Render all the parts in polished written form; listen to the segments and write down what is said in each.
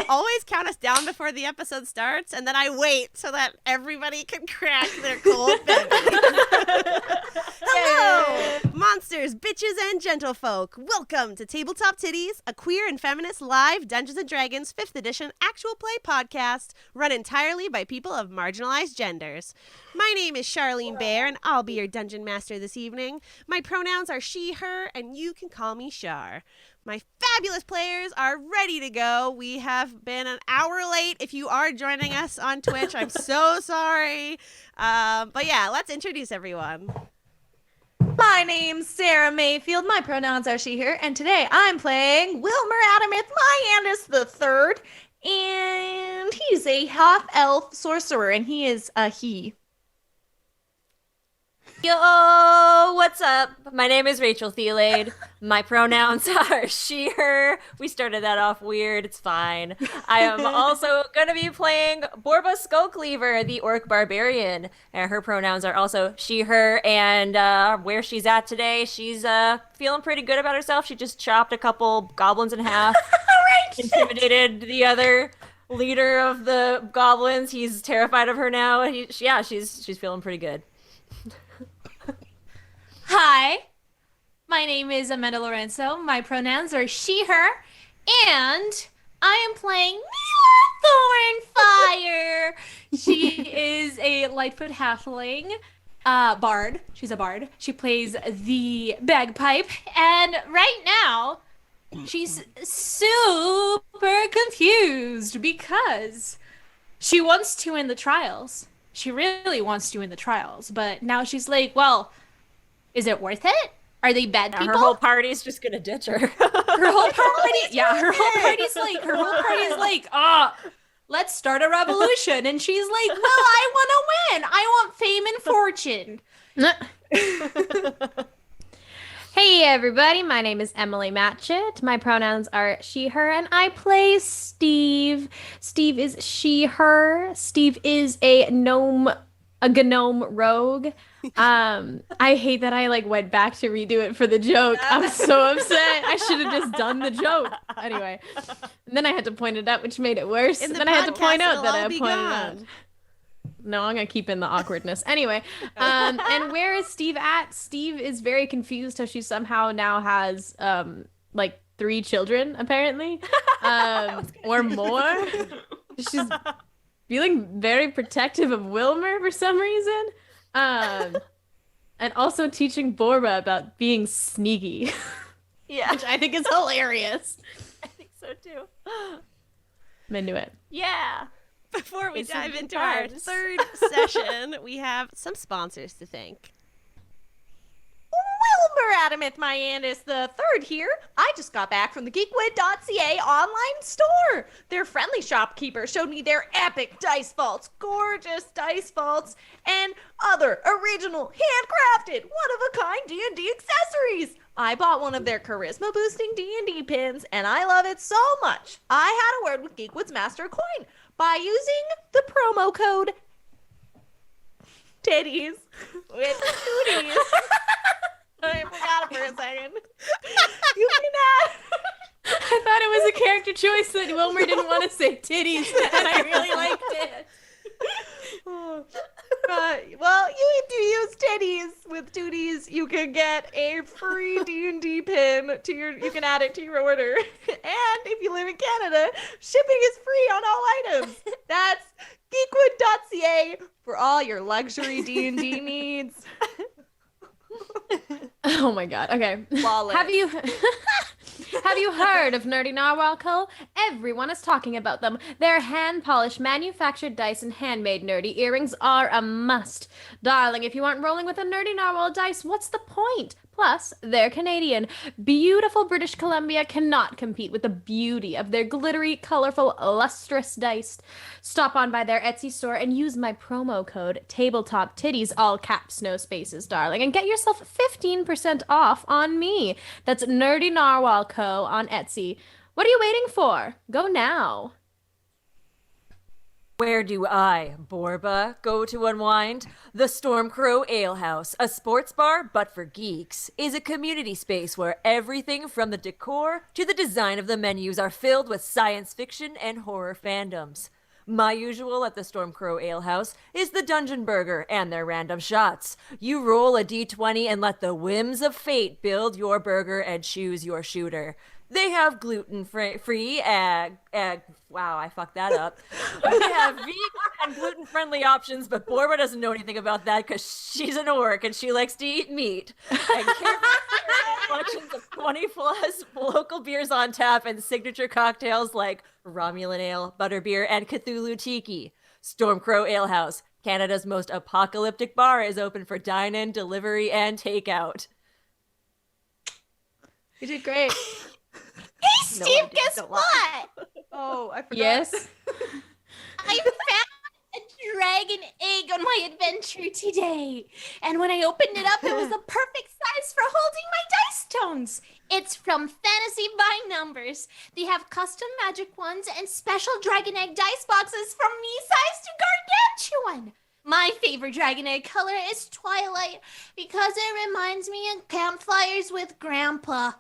always count us down before the episode starts, and then I wait so that everybody can crack their cold bevy. Hello, monsters, bitches, and gentlefolk. Welcome to Tabletop Tiddies, a queer and feminist live Dungeons & Dragons 5th edition actual play podcast run entirely by people of marginalized genders. My name is Charlene Bear, and I'll be your dungeon master this evening. My pronouns are she, her, and you can call me Char. My fabulous players are ready to go. We have been an hour late. If you are joining us on Twitch, I'm so sorry. But yeah, let's introduce everyone. My name's Sara Mayfield. My pronouns are she, her. And today I'm playing Wilmer Adamith Myandis the Third. And he's a half-elf sorcerer, and he is a he. Yo, what's up? My name is Rachel Theilade. My pronouns are she, her. We started that off weird. It's fine. I am also going to be playing Borba Skullcleaver, the orc barbarian. And her pronouns are also she, her. And where she's at today, she's feeling pretty good about herself. She just chopped a couple goblins in half. Right. Intimidated the other leader of the goblins. He's terrified of her now. She's feeling pretty good. Hi, my name is Amanda Lourenço. My pronouns are she, her, and I am playing Mila Thornfire. She is a Lightfoot halfling bard. She's a bard. She plays the bagpipe, and right now she's super confused because she wants to win the trials. She really wants to win the trials, but now she's like, well, is it worth it? Are they bad people? Her whole party's just gonna ditch her. Her whole party's like, let's start a revolution. And she's like, well, I want to win. I want fame and fortune. Hey everybody, my name is Emily Matchette. My pronouns are she, her, and I play Steve. Steve is she, her. Steve is a gnome rogue. I hate that I went back to redo it for the joke. I'm so upset. I should have just done the joke. Anyway, and then I had to point it out, which made it worse. And then I had to point out that I pointed it out. No, I'm gonna keep in the awkwardness. Anyway, and where is Steve at? Steve is very confused how she somehow now has 3 children, apparently, or more. She's feeling very protective of Wilmer for some reason. And also teaching Borba about being sneaky. Yeah. Which I think is hilarious. I think so too. I'm into it. Yeah. Before we It's dive some into our cards. third session, we have some sponsors to thank. Wilmer Adamith Myandis the Third here. I just got back from the geekwood.ca online store. Their friendly shopkeeper showed me their epic dice vaults, gorgeous dice vaults, and other original, handcrafted, one-of-a-kind D&D accessories. I bought one of their charisma-boosting D&D pins, and I love it so much. I had a word with Geekwood's Master Coin by using the promo code Tiddies with Tooties. I forgot it for a second. You can I thought it was a character choice that Wilmer didn't want to say titties, and I really liked it. well, you do use Tiddies with Tooties. You can get a free D&D pin to your. You can add it to your order, and if you live in Canada, shipping is free on all items. That's geekwood.ca for all your luxury D&D needs. Oh my god. Okay. Flawless. Have you heard of Nerdy Narwhal Co? Everyone is talking about them. Their hand-polished, manufactured dice and handmade nerdy earrings are a must. Darling, if you aren't rolling with a Nerdy Narwhal dice, what's the point? Plus, they're Canadian. Beautiful British Columbia cannot compete with the beauty of their glittery, colorful, lustrous dice. Stop on by their Etsy store and use my promo code Tabletop Tiddies, all caps, no spaces, darling, and get yourself 15% off on me. That's Nerdy Narwhal Co. on Etsy. What are you waiting for? Go now. Where do I, Borba, go to unwind? The Stormcrow Alehouse, a sports bar but for geeks, is a community space where everything from the decor to the design of the menus are filled with science fiction and horror fandoms. My usual at the Stormcrow Alehouse is the Dungeon Burger and their random shots. You roll a d20 and let the whims of fate build your burger and choose your shooter. They have gluten-free wow, I fucked that up. They have vegan and gluten-friendly options, but Borba doesn't know anything about that because she's an orc and she likes to eat meat. And collections of 20-plus local beers on tap and signature cocktails like Romulan Ale, Butterbeer, and Cthulhu Tiki. Stormcrow Alehouse, Canada's most apocalyptic bar, is open for dine-in, delivery, and takeout. You did great. Hey, Steve, guess what? Oh, I forgot. Yes. I found a dragon egg on my adventure today. And when I opened it up, it was the perfect size for holding my dice tones. It's from Fantasy by Numbers. They have custom magic ones and special dragon egg dice boxes from me-size to gargantuan. My favorite dragon egg color is Twilight because it reminds me of campfires with Grandpa.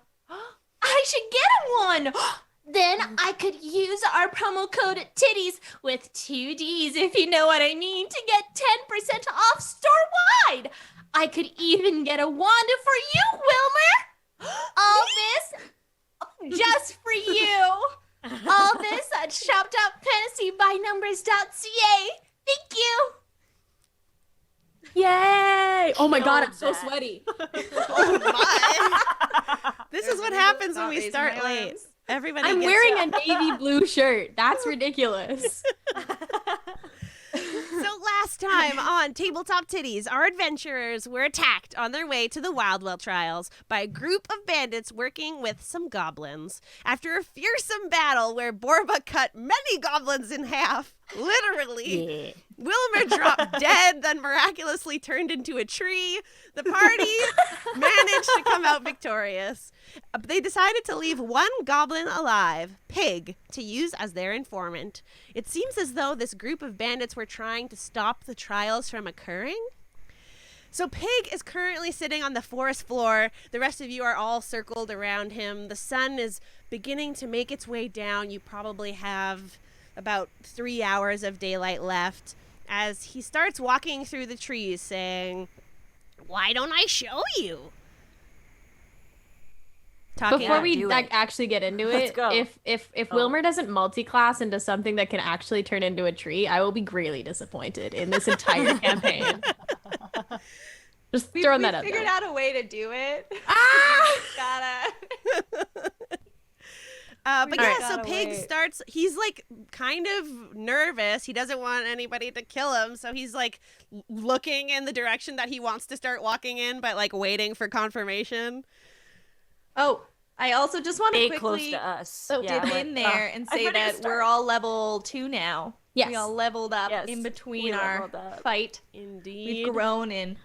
I should get him one. Then I could use our promo code Tiddies with 2 Ds, if you know what I mean, to get 10% off store-wide. I could even get a wand for you, Wilmer. All this just for you. All this at shop.fantasybynumbers.ca. Thank you. Yay! Oh my god, I'm so that. sweaty. Oh my. This is what happens when Not we raising start my late. arms. Everybody I'm gets wearing a navy blue shirt. That's ridiculous. So last time on Tabletop Tiddies, our adventurers were attacked on their way to the Wildwell Trials by a group of bandits working with some goblins. After a fearsome battle where Borba cut many goblins in half, literally, Wilmer dropped dead, then miraculously turned into a tree. The party managed to come out victorious. They decided to leave one goblin alive, Piig, to use as their informant. It seems as though this group of bandits were trying to stop the trials from occurring. So Piig is currently sitting on the forest floor. The rest of you are all circled around him. The sun is beginning to make its way down. You probably have about 3 hours of daylight left as he starts walking through the trees saying, "Why don't I show you?" Before we do it. actually get into Let's it, go. if Wilmer doesn't multi-class into something that can actually turn into a tree, I will be greatly disappointed in this entire campaign. Just throwing that out We figured there. out a way to do it. Ah! Gotta. But All yeah, right. so Gotta Piig wait. starts, he's like kind of nervous. He doesn't want anybody to kill him. So he's like looking in the direction that he wants to start walking in, but like waiting for confirmation. Oh, I also just want Stay to close quickly to us. dip Yeah, in there and say that we're all level 2 now. Yes. We all leveled up Yes, in we between our leveled up. fight. Indeed. We've grown in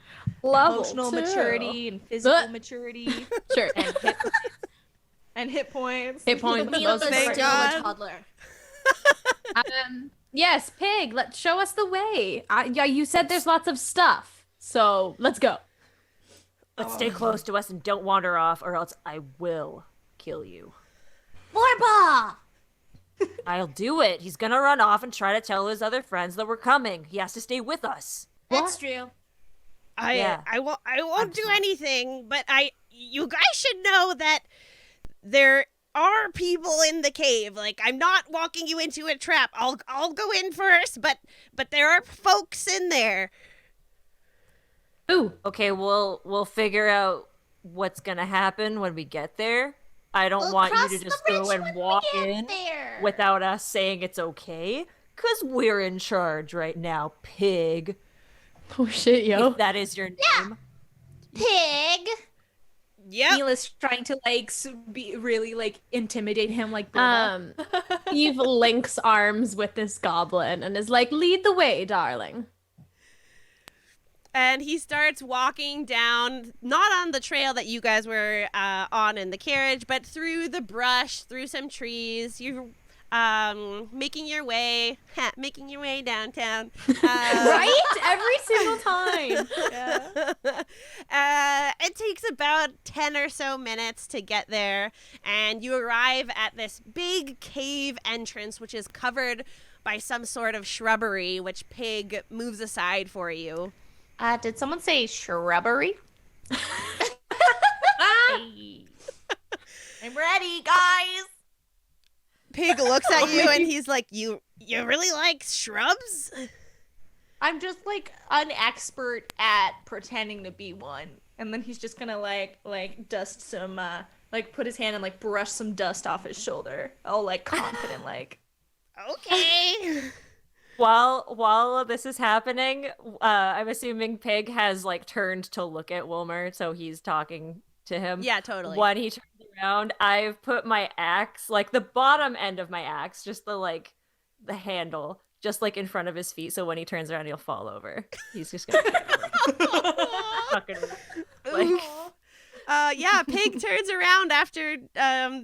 Level emotional 2. maturity and physical But- maturity Sure. and hit points. Hit points. Needless most Thank to important. God. say, I'm a toddler. Yes, Pig, let's show us the way. Yeah, you said there's lots of stuff, so let's go. But stay close to us and don't wander off, or else I will kill you. Borba! I'll do it. He's gonna run off and try to tell his other friends that we're coming. He has to stay with us. That's true. Yeah. I won't do anything, but you guys should know that there are people in the cave. Like, I'm not walking you into a trap. I'll go in first, but there are folks in there. Ooh, Okay, we'll figure out what's gonna happen when we get there. I don't We'll want you cross to the just bridge go when and we walk get in there. without us saying it's okay. Cause we're in charge right now, Pig. oh shit, yo. If that is your name. Pig! Yep. Neela's trying to like be really like intimidate him like Borba. Steve links arms with this goblin and is like, "Lead the way, darling." And he starts walking down, not on the trail that you guys were on in the carriage, but through the brush, through some trees. You're making your way downtown. Right? Every single time. It takes about 10 or so minutes to get there, and you arrive at this big cave entrance, which is covered by some sort of shrubbery, which Piig moves aside for you. Did someone say shrubbery? Hey. I'm ready, guys. Piig looks at you and he's like, you really like shrubs? I'm just like an expert at pretending to be one. And then he's just gonna like dust some put his hand and like brush some dust off his shoulder. All like confident like. Okay. While this is happening, I'm assuming Piig has like turned to look at Wilmer, so he's talking to him. Yeah, totally. When he turns around, I've put my axe, like the bottom end of my axe, just the handle, just like in front of his feet, so when he turns around, he'll fall over. He's just gonna fucking like. Yeah, Piig turns around after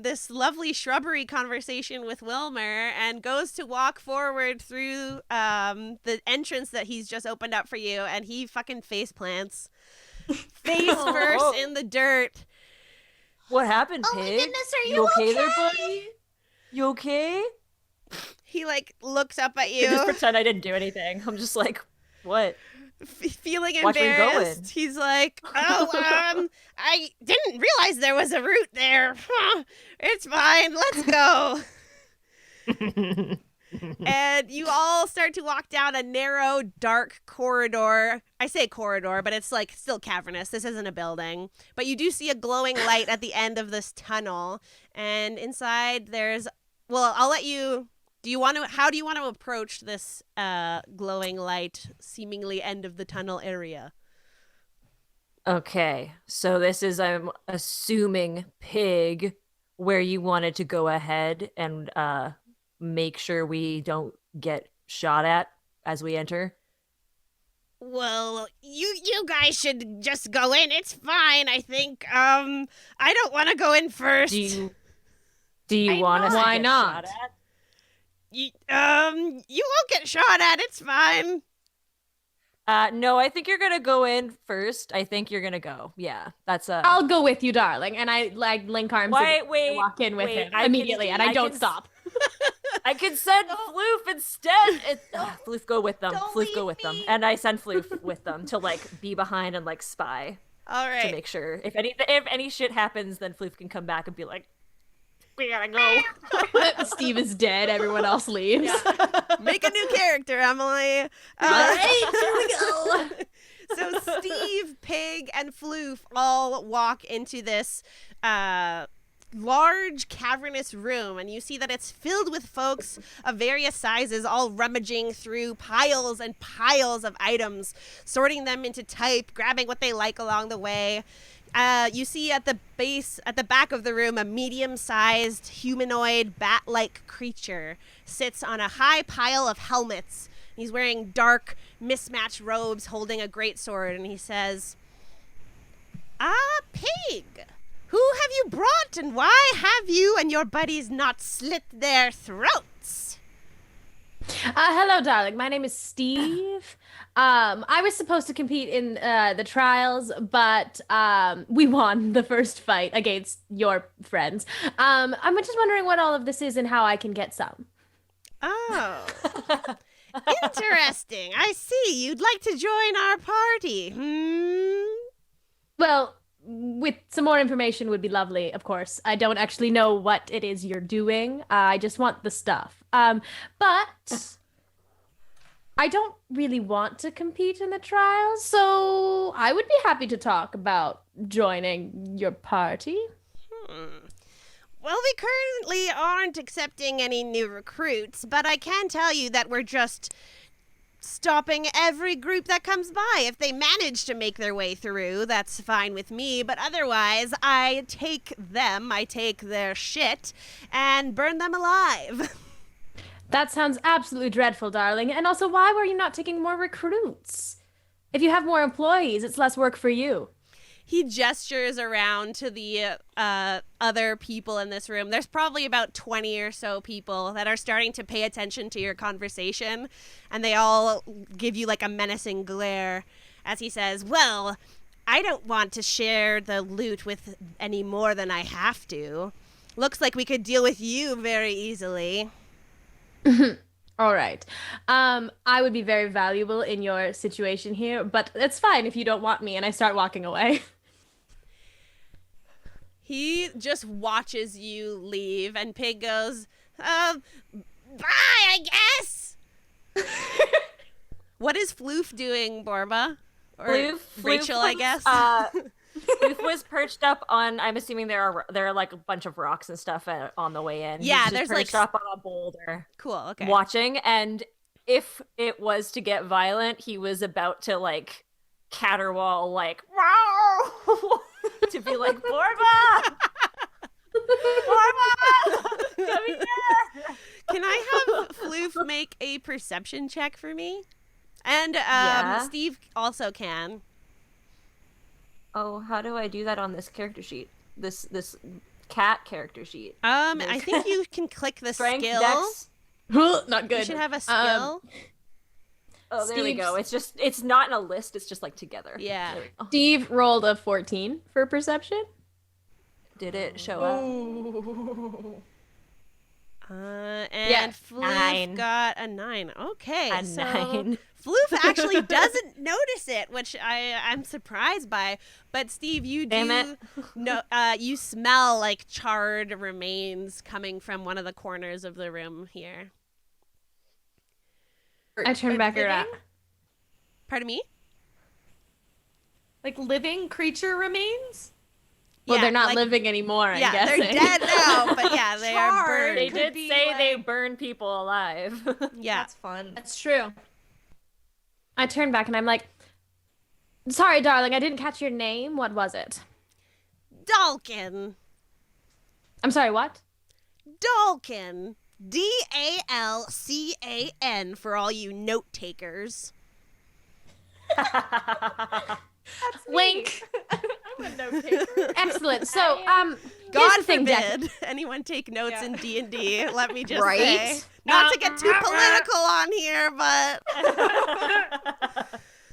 this lovely shrubbery conversation with Wilmer and goes to walk forward through the entrance that he's just opened up for you, and he fucking face plants. Face first in the dirt. What happened, Piig? Oh my goodness, are you okay there, buddy? You okay? He like looks up at I you. just pretend I didn't do anything. I'm just like, what? Feeling Watch where you're embarrassed. going. He's like, I didn't realize there was a route there. It's fine. Let's go. And you all start to walk down a narrow, dark corridor. I say corridor, but it's like still cavernous. This isn't a building. But you do see a glowing light at the end of this tunnel. And inside there's, well, I'll let you, how do you want to approach this glowing light, seemingly end of the tunnel area? Okay, so this is, I'm assuming, Piig, where you wanted to go ahead and make sure we don't get shot at as we enter. Well, you guys should just go in. It's fine, I think. I don't want to go in first. Do you want us to Why get not? shot at? You won't get shot at. It's fine. No, I think you're gonna go in first. I think you're gonna go. Yeah, that's I'll go with you, darling. And I like link arms and walk in with him immediately, and I don't stop. I can send Floof instead. Floof, go with them. Don't Floof, go leave with them. me. And I send Floof with them to like be behind and like spy All to right. make sure if any shit happens, then Floof can come back and be like, we gotta go. Steve is dead. Everyone else leaves. Make a new character, Emily. All right, here we go. So Steve, Piig, and Floof all walk into this large cavernous room, and you see that it's filled with folks of various sizes, all rummaging through piles and piles of items, sorting them into type, grabbing what they like along the way. You see at the back of the room, a medium-sized humanoid bat-like creature sits on a high pile of helmets. He's wearing dark, mismatched robes, holding a greatsword, and he says, Piig, who have you brought, and why have you and your buddies not slit their throats? Hello, darling. My name is Steve. I was supposed to compete in the trials, but we won the first fight against your friends. I'm just wondering what all of this is and how I can get some. Oh, interesting. I see. You'd like to join our party, Well, with some more information would be lovely, of course. I don't actually know what it is you're doing. I just want the stuff. But I don't really want to compete in the trials, so I would be happy to talk about joining your party. Well, we currently aren't accepting any new recruits, but I can tell you that we're just stopping every group that comes by. If they manage to make their way through, that's fine with me, but otherwise, I take their shit, and burn them alive. That sounds absolutely dreadful, darling. And also, why were you not taking more recruits? If you have more employees, it's less work for you. He gestures around to the other people in this room. There's probably about 20 or so people that are starting to pay attention to your conversation, and they all give you like a menacing glare as he says, well, I don't want to share the loot with any more than I have to. Looks like we could deal with you very easily. All right. I would be very valuable in your situation here, but it's fine if you don't want me, and I start walking away. He just watches you leave, and Piig goes, bye, I guess. What is Floof doing, Borba? Or Floof Rachel, I guess. Floof was perched up on. I'm assuming there are like a bunch of rocks and stuff on the way in. Yeah, He's just there's perched like up on a boulder. Cool. Okay. Watching, and if it was to get violent, he was about to like caterwaul, like wow, to be like Borba. Borba! Can I have Floof make a perception check for me? And Yeah. Steve also can. Oh, how do I do that on this character sheet? This cat character sheet. I think you can click the Strength, skill. dex. Not good. You should have a skill. Oh, there we Steve's- go. It's not in a list. It's just like together. Yeah. There we go. Steve rolled a 14 for perception. Did it show up? And Yeah, Floof 9. got a 9. Okay. A so 9. Floof actually doesn't notice it, which I'm surprised by. But Steve, you Damn do no you smell like charred remains coming from one of the corners of the room here. I turn back around. Pardon me? Like living creature remains? Well, Yeah, they're not like- living anymore, I'm Yeah, guessing. they're dead now, but yeah, they are Charred. burned. They Could did be, say they like- burn people alive. Yeah. That's fun. That's true. I turn back and I'm like, sorry, darling, I didn't catch your name. What was it? Dalkin. I'm sorry, what? Dalkin. Dalcan for all you note takers. Wink. I'm a note taker. Excellent. So, here's God the thing, Deck. forbid anyone take notes Yeah. in D&D. Let me just Right? say. Not to get too political on here, but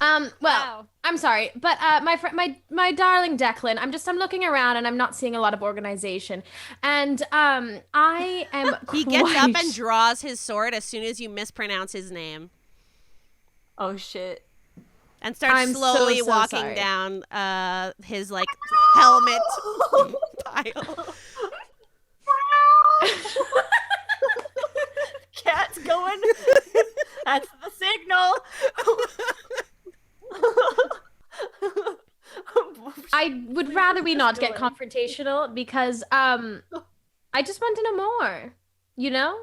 Well, Wow. I'm sorry, but my darling Declan, I'm looking around and I'm not seeing a lot of organization, and I am. he gets up quite- and draws his sword as soon as you mispronounce his name Oh shit. and starts I'm so, slowly so walking sorry. down his like helmet pile. Cat's going. That's the signal. I would rather we not get confrontational because I just want to know more. You know,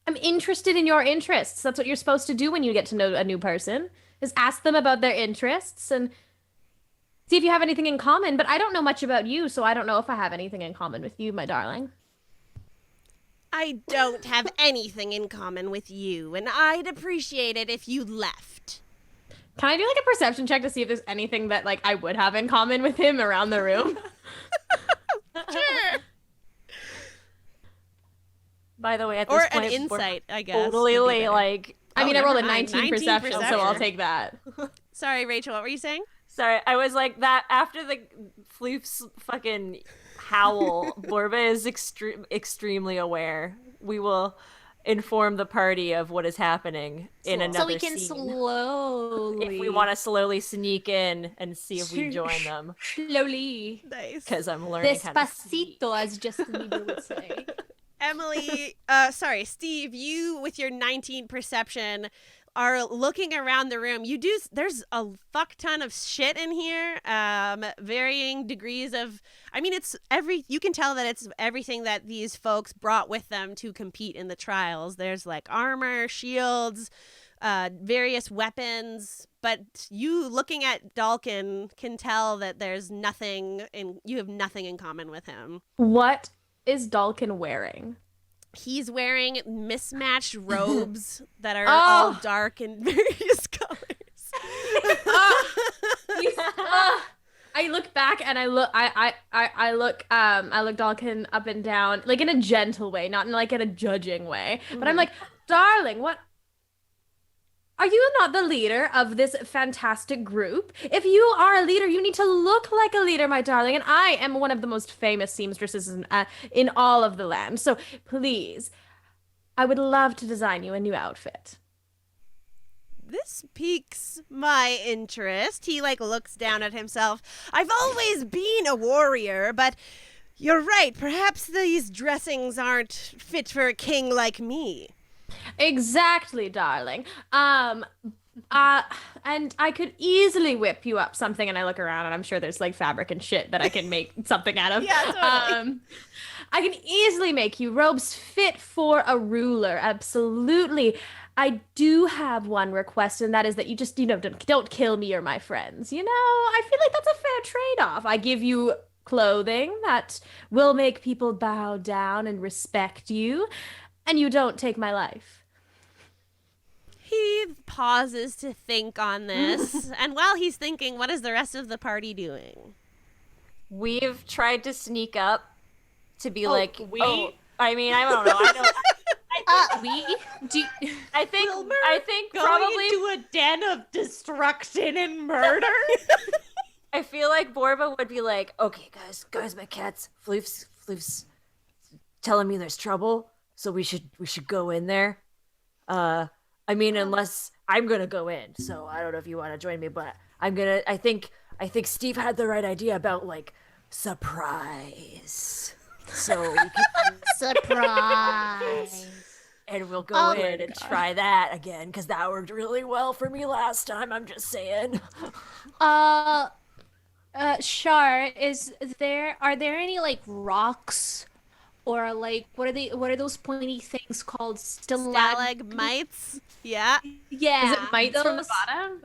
I'm interested in your interests. That's what you're supposed to do when you get to know a new person. Is ask them about their interests and see if you have anything in common. But I don't know much about you, so I don't know if I have anything in common with you, my darling. I don't have anything in common with you, and I'd appreciate it if you left. Can I do like a perception check to see if there's anything that like I would have in common with him around the room? Sure. By the way, at this Or point, an we're insight, I guess. totally would be better. like. I mean, I never rolled a mind. 19 perception, so I'll perception. take that. Sorry, Rachel, what were you saying? Sorry, I was like that after the Floof's fucking howl. Borba is extremely aware. We will inform the party of what is happening in another So we can scene. slowly. If we want to slowly sneak in and see if we join them, Slowly. Nice. because I'm learning how to sneak. Despacito, as Justin Bieber would say. Emily, Steve, you with your 19 perception are looking around the room. There's a fuck ton of shit in here. Varying degrees of, I mean, you can tell that it's everything that these folks brought with them to compete in the trials. There's like armor, shields, various weapons, but you looking at Dalkin can tell that you have nothing in common with him. What is Dalkin wearing? He's wearing mismatched robes that are Oh. all dark and various colors. I look back back and I look Dalkin up and down, like in a gentle way, not in like in a judging way. But I'm like, darling, what? Are you not the leader of this fantastic group? If you are a leader, you need to look like a leader, my darling. And I am one of the most famous seamstresses in all of the land. So please, I would love to design you a new outfit. This piques my interest. He looks down at himself. I've always been a warrior, but you're right. Perhaps these dressings aren't fit for a king like me. Exactly, darling. And I could easily whip you up something, and I look around and I'm sure there's fabric and shit that I can make something out of. Yeah, totally. I can easily make you robes fit for a ruler. Absolutely. I do have one request, and that is that you just, don't kill me or my friends. I feel like that's a fair trade-off. I give you clothing that will make people bow down and respect you, and you don't take my life. He pauses to think on this, and while he's thinking, what is the rest of the party doing? We've tried to sneak up to be I don't know. I think probably into a den of destruction and murder. I feel like Borba would be like, okay, guys, my cat's Floof's telling me there's trouble, so we should go in there. Unless I'm gonna go in, so I don't know if you want to join me, but I think Steve had the right idea about surprise. So we can Surprise. and we'll go in and try that again, because that worked really well for me last time, I'm just saying. Char, are there any rocks or what are those pointy things called? Stalagmites? Yeah. Yeah. Is it mites from the bottom?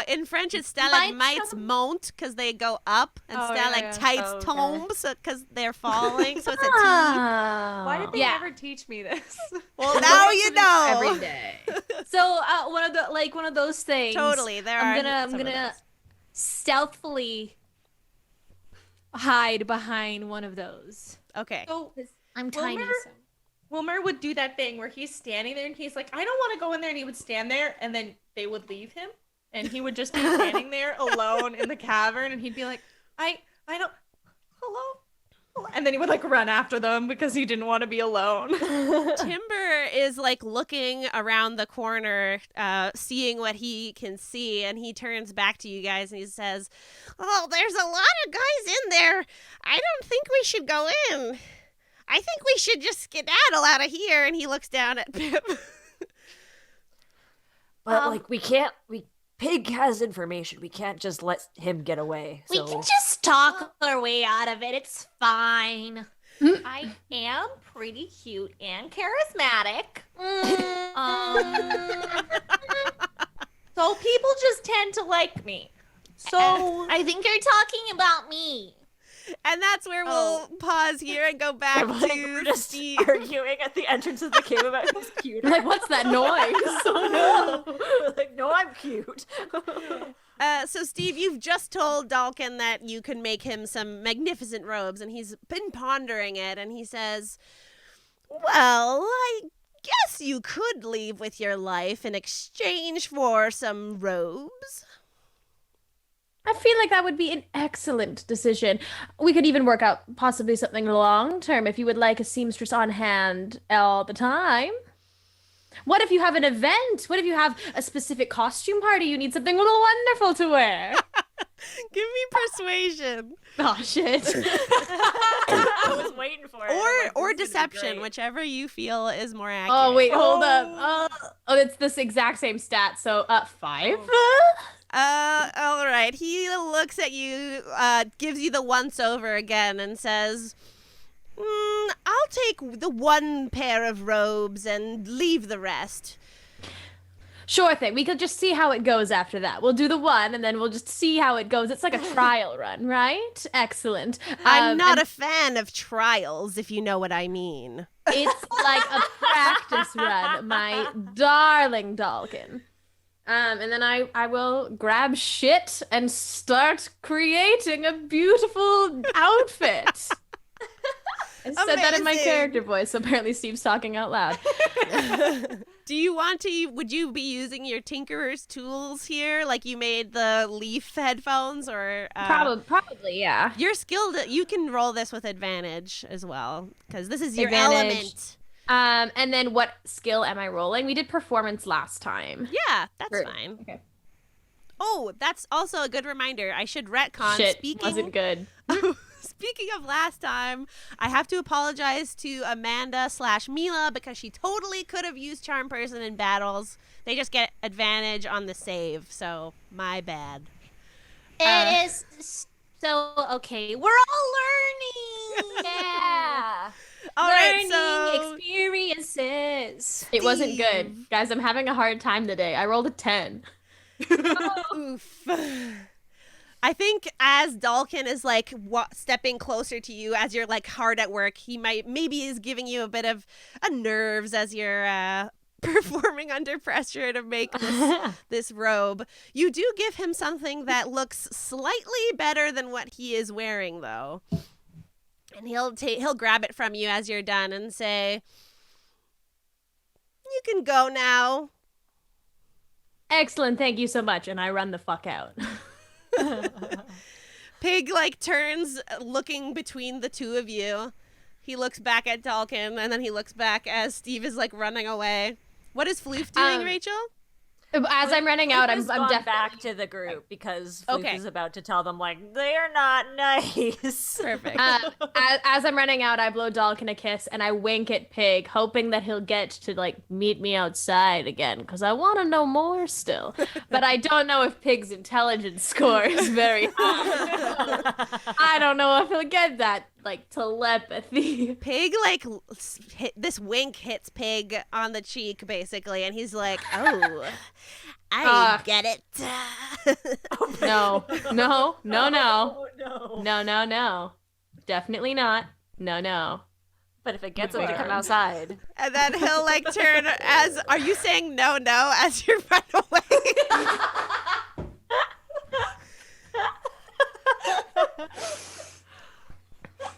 In French, it's stalagmites monte because they go up, and stalactites tombs because they're falling. So it's a T. Why did they never teach me this? Well, now you know. Every day. So one of those things. Totally, I'm gonna stealthily hide behind one of those. Okay. So I'm tiny. Wilmer would do that thing where he's standing there and he's like, I don't want to go in there, and he would stand there, and then they would leave him, and he would just be standing there alone in the cavern, and he'd be like, I don't, hello? And then he would run after them because he didn't want to be alone. Timber is looking around the corner, seeing what he can see, and he turns back to you guys and he says, "Oh, there's a lot of guys in there. I don't think we should go in. I think we should just skedaddle out of here." And he looks down at Pip. But Piig has information. We can't just let him get away. We can just talk our way out of it. It's fine. I am pretty cute and charismatic. So people just tend to like me. So I think you're talking about me. And that's where we'll pause here and go back We're to just Steve. arguing at the entrance of the cave about who's cute. What's that noise? Oh no! No, I'm cute. So, Steve, you've just told Dalkin that you can make him some magnificent robes, and he's been pondering it, and he says, well, I guess you could leave with your life in exchange for some robes. I feel like that would be an excellent decision. We could even work out possibly something long term if you would like a seamstress on hand all the time. What if you have an event? What if you have a specific costume party? You need something wonderful to wear. Give me persuasion. Oh, shit. I was waiting for it. Or deception, whichever you feel is more accurate. Oh, wait, hold up. It's this exact same stat, so 5. All right. He looks at you, gives you the once over again, and says, I'll take the one pair of robes and leave the rest. Sure thing. We could just see how it goes after that. We'll do the one, and then we'll just see how it goes. It's like a trial run, right? Excellent. I'm not a fan of trials, if you know what I mean. It's like a practice run, my darling Dalkin. And then I will grab shit and start creating a beautiful outfit. I said that in my Amazing. character voice, so apparently Steve's talking out loud. Would you be using your tinkerer's tools here? Like you made the leaf headphones or Probably, yeah. you're skilled. You can roll this with advantage as well because this is your Advantage. element. And then what skill am I rolling? We did performance last time. Yeah, that's Or- fine. Okay. Oh, that's also a good reminder. I should retcon. Shit, Speaking wasn't good. Speaking of last time, I have to apologize to Amanda/Mila because she totally could have used Charm Person in battles. They just get advantage on the save, so my bad. It is so okay. We're all learning. Yeah. All right, Learning so experiences. It wasn't Steve. good. Guys, I'm having a hard time today. I rolled a 10. oof. I think as Dalkin is like stepping closer to you as you're like hard at work, he maybe is giving you a bit of nerves as you're performing under pressure to make this robe. You do give him something that looks slightly better than what he is wearing, though. And he'll grab it from you as you're done and say, "You can go now." Excellent, thank you so much. And I run the fuck out. Pig like turns looking between the two of you. He looks back at Dalkin and then he looks back as Steve is like running away. What is Floof doing, Rachel? As I'm running out, I'm gone definitely back to the group because Fluke Okay. is about to tell them like they're not nice. Perfect. as I'm running out, I blow Dalkin a kiss and I wink at Pig, hoping that he'll get to like meet me outside again because I want to know more still. But I don't know if Pig's intelligence score is very high. I don't know if he'll get that like telepathy. Pig like this wink hits Pig on the cheek basically, and he's like, "Oh, I get it." No, no, no, no, no. no, no, no, definitely not. No, no. But if it gets him to come outside, And then he'll like turn as, "Are you saying no, no?" as you run away.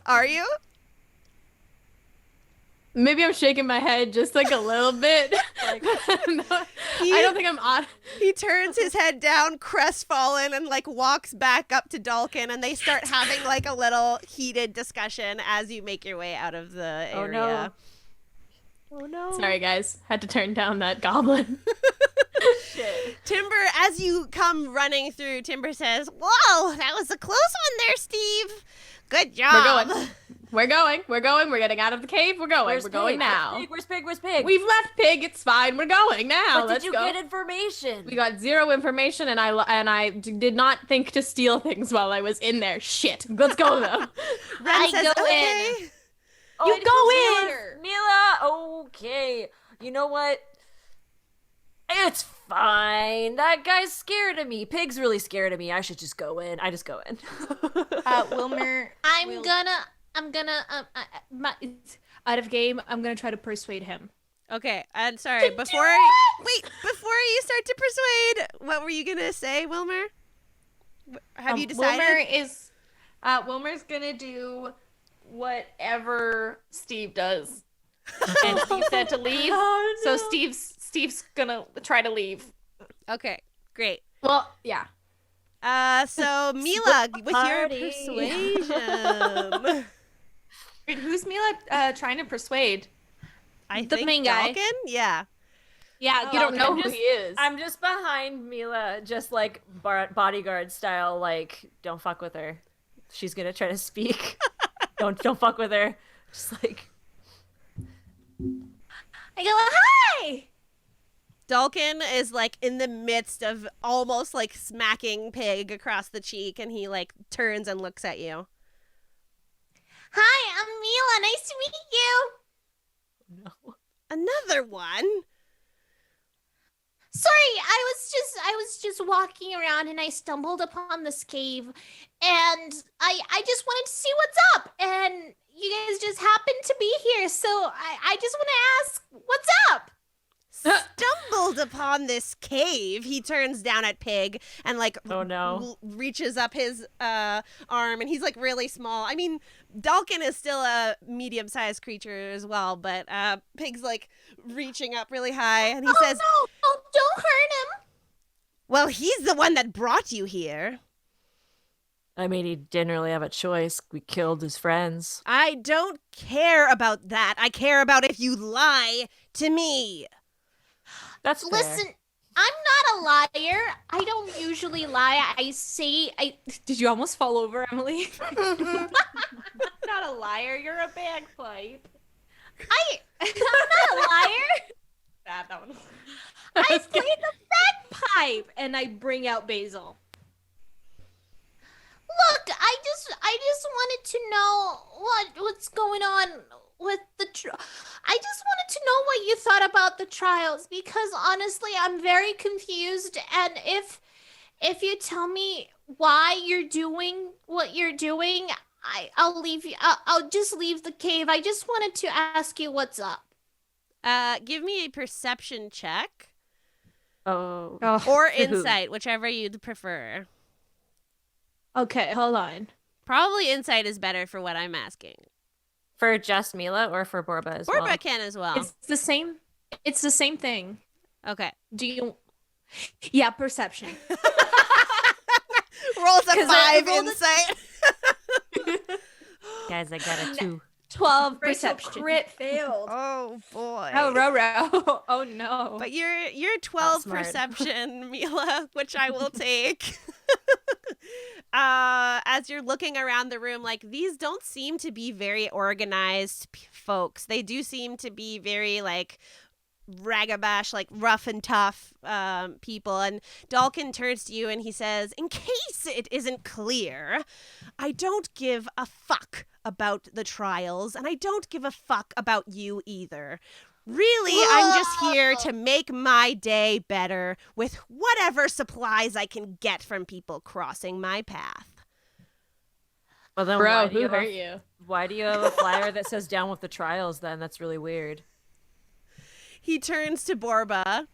Are you? Maybe I'm shaking my head just like a little bit. Like, no, I don't think I'm on. He turns his head down, crestfallen, and like walks back up to Dalkin, and they start having like a little heated discussion as you make your way out of the Oh, area. no. oh no. Sorry, guys. Had to turn down that goblin. Shit. Timber, as you come running through, Timber says, "Whoa, that was a close one there, Steve. Good job." We're going. We're going. We're getting out of the cave. We're going. Where's We're going Pig? now. Where's Pig? Where's Pig? We've left Pig. It's fine. We're going now. But Let's did you go. get information? We got zero information, and I did not think to steal things while I was in there. Shit. Let's go though. Ren I says, go "Okay." You go in. Mila, okay. You know what? It's fine. That guy's scared of me. Pig's really scared of me. I should just go in. I just go in. Wilmer. I'm gonna Out of game, I'm gonna try to persuade him. Okay, and sorry, before you start to persuade, what were you gonna say, Wilmer? Have you decided? Wilmer's gonna do whatever Steve does. And Steve said to leave. Oh, no. So Steve's gonna try to leave. Okay, great. Well, yeah. So Mila, with your party. persuasion, Wait, who's Mila trying to persuade? I The think main guy. Dalkin? Yeah. Yeah, You don't know who just- he is. I'm just behind Mila, just like bodyguard style. Like, don't fuck with her. She's gonna try to speak. don't fuck with her. Just like. I go, hi! Dalkin is like in the midst of almost like smacking Pig across the cheek, and he like turns and looks at you. Hi, I'm Mila. Nice to meet you. No. Another one? Sorry, I was just walking around and I stumbled upon this cave and I just wanted to see what's up and you guys just happened to be here, so I just want to ask what's up. stumbled upon this cave. He turns down at Piig and Oh no. reaches up his arm, and he's like really small. I mean, Dalkin is still a medium-sized creature as well, but Pig's like reaching up really high, and he says, no! Oh, don't hurt him! "Well, he's the one that brought you here." I mean, he didn't really have a choice. We killed his friends. I don't care about that. I care about if you lie to me. That's fair. Listen, I'm not a liar. I don't usually lie. Did you almost fall over, Emily? Not a liar, you're a bagpipe. I'm not a liar. That one. I played the bagpipe, and I bring out Basil. Look, I just wanted to know what's going on with the I just wanted to know what you thought about the trials, because honestly, I'm very confused, and if you tell me why you're doing what you're doing, I'll leave you. I'll just leave the cave. I just wanted to ask you what's up. Give me a perception check Oh. or insight, whichever you'd prefer. Okay, hold on. Probably insight is better for what I'm asking. For just Mila or for Borba as well? Borba can as well. It's the same. It's the same thing. Okay. Do you? Yeah, perception. Rolls a 'Cause I 5 rolled a- insight. Guys, I got a 2. 12 Rachel perception. crit failed. Oh boy. Oh, row. Oh no. But you're 12 smart. perception, Mila, which I will take. As you're looking around the room, like, these don't seem to be very organized folks. They do seem to be very like ragabash, like rough and tough people. And Dalkin turns to you and he says, "In case it isn't clear, I don't give a fuck about the trials, and I don't give a fuck about you either. Really, I'm just here to make my day better with whatever supplies I can get from people crossing my path." Well, then Bro, why do who you have hurt you? Why do you have a flyer that says "down with the trials"? Then that's really weird. He turns to Borba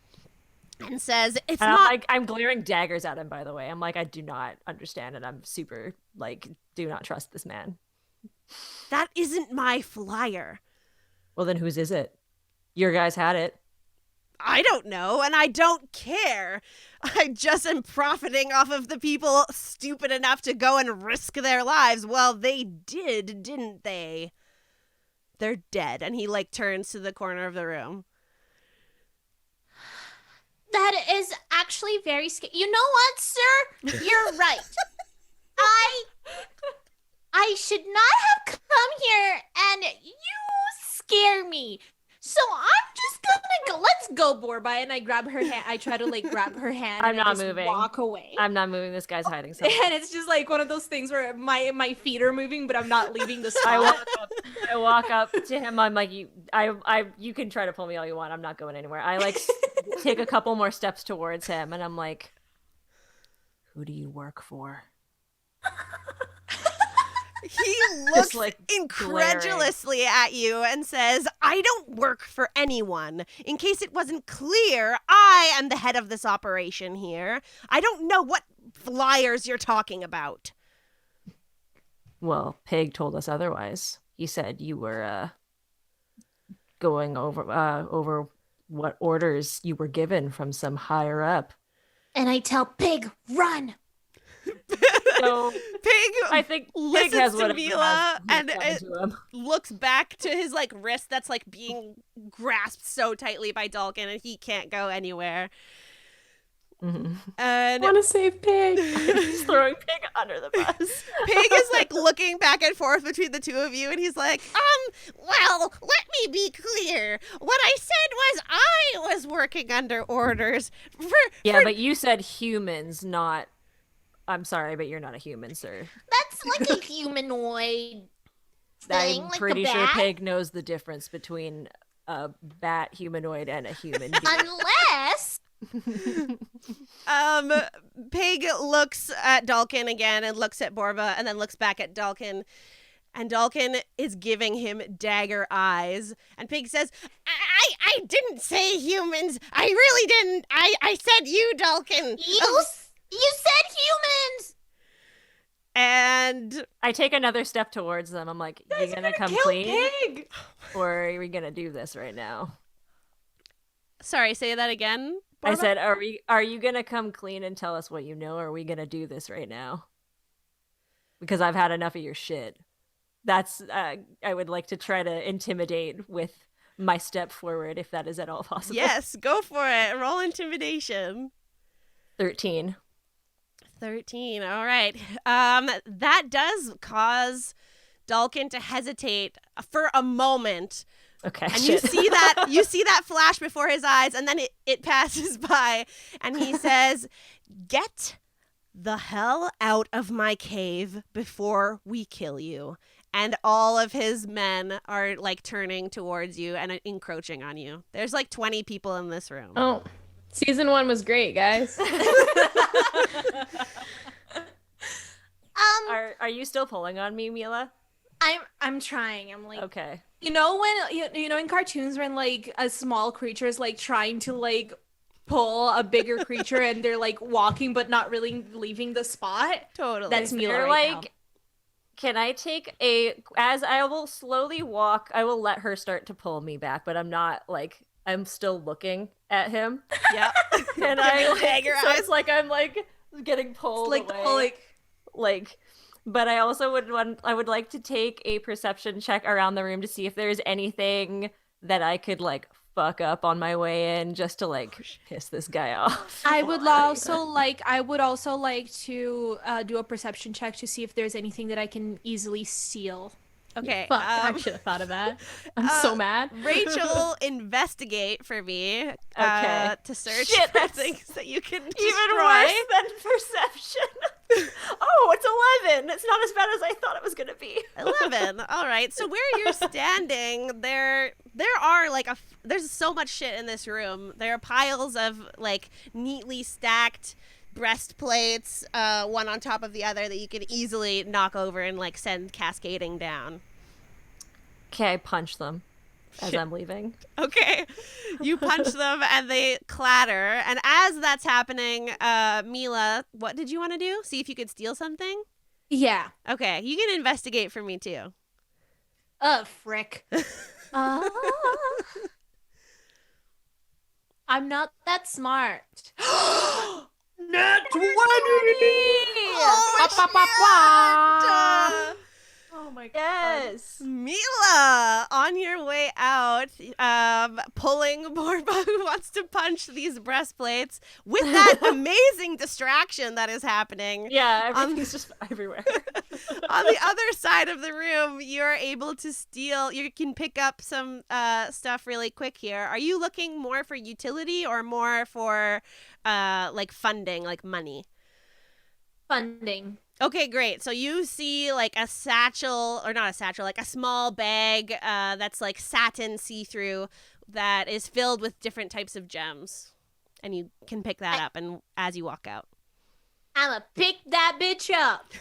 and says, "It's And not." I'm glaring daggers at him. By the way, I'm like, I do not understand, and I'm super like, do not trust this man. That isn't my flyer. Well, then whose is it? Your guys had it. I don't know, and I don't care. I just am profiting off of the people stupid enough to go and risk their lives. Well, they did, didn't they? They're dead. And he like turns to the corner of the room. That is actually very scary. You know what, sir? You're right. I should not have come here, and you scare me. So I'm just gonna go. Let's go, Borba. And I grab her hand. I try to like grab her hand. I'm and I not just moving. Walk away. I'm not moving. This guy's hiding something. And it's just like one of those things where my feet are moving, but I'm not leaving the I spot. walk up to him. I'm like, you can try to pull me all you want. I'm not going anywhere. I like take a couple more steps towards him, and I'm like, who do you work for? He looks like, incredulously at you and says, "I don't work for anyone. In case it wasn't clear, I am the head of this operation here. I don't know what flyers you're talking about." Well, Piig told us otherwise. He said you were going over what orders you were given from some higher up. And I tell Piig, run. So Piig I think Piig listens has to whatever Mila has and come it to him. looks back to his like wrist that's like being grasped so tightly by Dalkin and he can't go anywhere. Mhm. And I want to save Pig. He's throwing Piig under the bus. Piig is like looking back and forth between the two of you and he's like, well, let me be clear. What I said was I was working under orders Yeah, but you said humans, not. I'm sorry, but you're not a human, sir. That's like a humanoid thing, I'm like pretty a sure bat. Piig knows the difference between a bat humanoid and a human being. Unless Piig looks at Dalkin again and looks at Borba and then looks back at Dalkin And Dalkin is giving him dagger eyes. And Piig says, I didn't say humans. I really didn't. I said you, Dalkin. You said humans. And I take another step towards them. I'm like, you gonna come Kill clean? Piig. Or are we gonna do this right now? sorry, say that again. I Borba? said, are you gonna come clean and tell us what you know, or are we gonna do this right now? Because I've had enough of your shit. That's I would like to try to intimidate with my step forward, if that is at all possible. Yes, go for it. Roll intimidation. 13. 13. All right. That does cause Dalkin to hesitate for a moment. Okay. And shit. you see that flash before his eyes, and then it passes by, and he says, "Get the hell out of my cave before we kill you." And all of his men are like turning towards you and encroaching on you. There's like 20 people in this room. Oh, season 1 was great, guys. Are you still pulling on me, Mila? I'm trying. I'm like, Okay. you know when you know in cartoons when like a small creature is like trying to like pull a bigger creature and they're like walking but not really leaving the spot. Totally. That's Mila You're right like, now. can I take as I will slowly walk, I will let her start to pull me back, but I'm not like, I'm still looking at him. Yep. And I like, dagger so eyes. it's like I'm like getting pulled Like away. Like, but I also I would like to take a perception check around the room to see if there's anything that I could like fuck up on my way in, just to like piss this guy off. I would also like to do a perception check to see if there's anything that I can easily steal. Okay. Fuck, I should have thought of that. I'm so mad. Rachel, investigate for me. Okay. To search Shit, for that's things that you can Even destroy. worse than perception. Oh, it's 11. It's not as bad as I thought it was gonna be. 11. All right. So where you're standing, there are like there's so much shit in this room. There are piles of like neatly stacked breastplates, one on top of the other, that you could easily knock over and like send cascading down. Okay, I punch them as Shit. I'm leaving. Okay. You punch them and they clatter. And as that's happening, Mila, what did you want to do? See if you could steal something? Yeah. Okay. You can investigate for me too. Frick. I'm not that smart. Nat 20! Oh my god. Yes. Mila, on your way out, pulling Borba, who wants to punch these breastplates with that amazing distraction that is happening. Yeah, everything's just everywhere. On the other side of the room, you're able to steal. You can pick up some stuff really quick here. Are you looking more for utility or more for like funding, like money? Funding. Okay, great. So you see like a satchel, or not a satchel, like a small bag that's like satin see-through that is filled with different types of gems. And you can pick that up and as you walk out. I'ma pick that bitch up.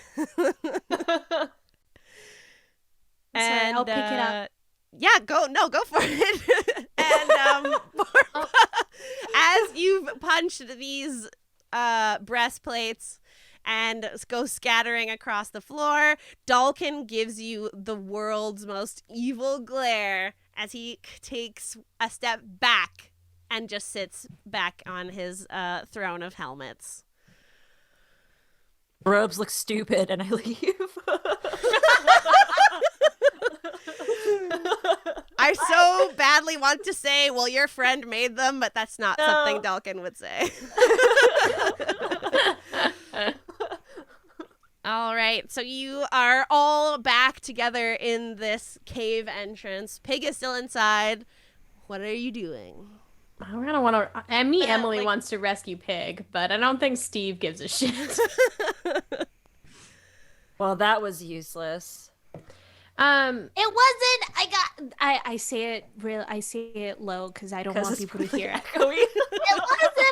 Sorry, I'll pick it up. Yeah, go for it. And Borba, as you've punched these breastplates and go scattering across the floor, Dalkin gives you the world's most evil glare as he takes a step back and just sits back on his throne of helmets. Robes look stupid, and I leave. I so badly want to say, well, your friend made them, but that's not something Dalkin would say. All right, so you are all back together in this cave entrance. Piig is still inside. What are you doing? I don't want to. Emily wants to rescue Piig, but I don't think Steve gives a shit. Well, that was useless. It wasn't. I say it real. I say it low because I don't want people to hear it. It wasn't.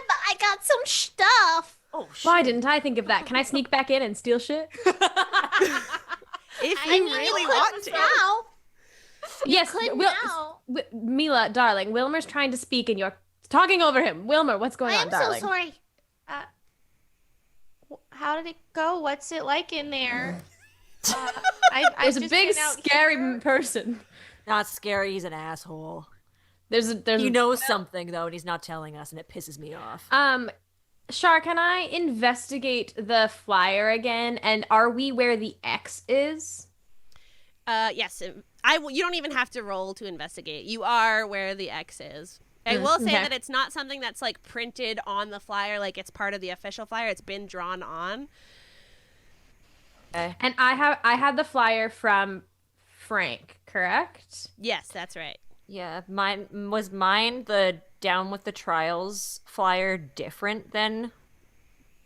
But I got some stuff. Oh shit. Why didn't I think of that? Can I sneak back in and steal shit? If I you mean, really you want couldn't to. now. Yes, Couldn't Wil- now. Mila, darling, Wilmer's trying to speak and you're talking over him. Wilmer, what's going I on, am darling? so sorry. How did it go? What's it like in there? There's a big, scary person. Not scary, he's an asshole. There's He knows something though, and he's not telling us, and it pisses me off. Char, can I investigate the flyer again? And are we where the X is? Yes. You don't even have to roll to investigate. You are where the X is. I will say okay. that it's not something that's like printed on the flyer, like it's part of the official flyer. It's been drawn on. Okay. And I had the flyer from Frank, correct? Yes, that's right. Yeah, mine the Down with the Trials flyer different than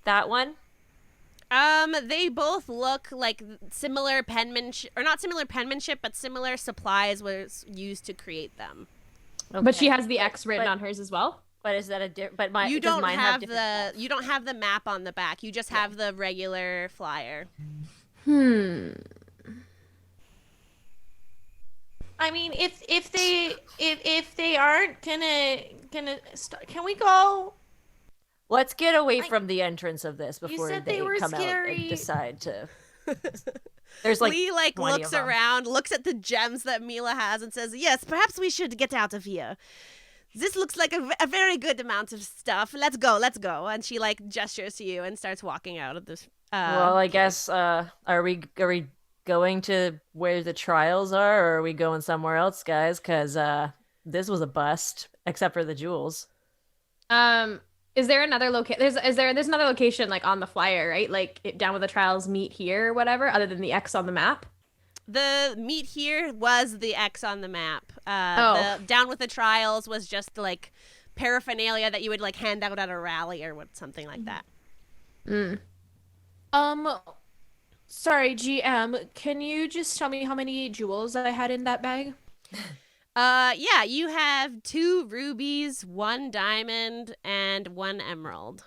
that one? They both look like similar penmanship, or not similar penmanship, but similar supplies was used to create them. Okay. But she has the X written on hers as well. But is that a but my You does don't mine have different stats? you don't have the map on the back. You just have the regular flyer. I mean, if they aren't gonna can we go? Let's get away from the entrance of this before said they they were come out scary. and decide to. There's like Lee 20 looks of them. around, looks at the gems that Mila has, and says, "Yes, perhaps we should get out of here. This looks like a very good amount of stuff. Let's go." And she like gestures to you and starts walking out of this. Well, I guess are we going to where the trials are, or are we going somewhere else, guys? Because this was a bust, except for the jewels. Is there another location? There's another location like on the flyer, right? Like Down with the Trials meet here or whatever, other than the X on the map. The meet here was the X on the map. Oh. The Down with the Trials was just like paraphernalia that you would like hand out at a rally or something like that. Sorry, GM. Can you just tell me how many jewels I had in that bag? Yeah, you have 2 rubies, 1 diamond, and 1 emerald.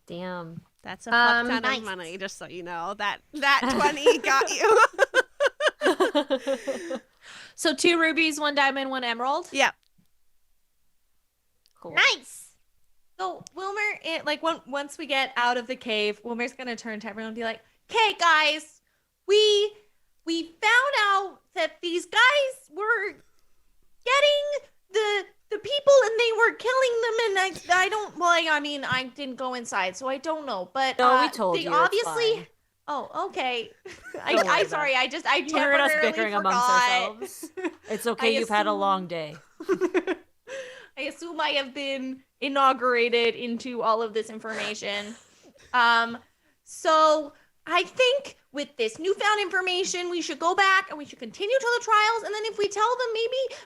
Damn. That's a fuck ton nice. of money, just so you know. That 20 got you. So 2 rubies, 1 diamond, 1 emerald. Yeah. Cool. Nice. So Wilmer, once we get out of the cave, Wilmer's gonna turn to everyone and be like, "Okay, guys, we found out that these guys were getting the people and they were killing them, and I don't. Well, I mean, I didn't go inside, so I don't know. But No, we told they you. It's obviously. fine. Oh, okay. Don't worry I'm about sorry. I You heard us temporarily bickering amongst forgot. ourselves. It's okay. You've had a long day. I assume I have been inaugurated into all of this information. So I think with this newfound information, we should go back and we should continue to the trials. And then if we tell them,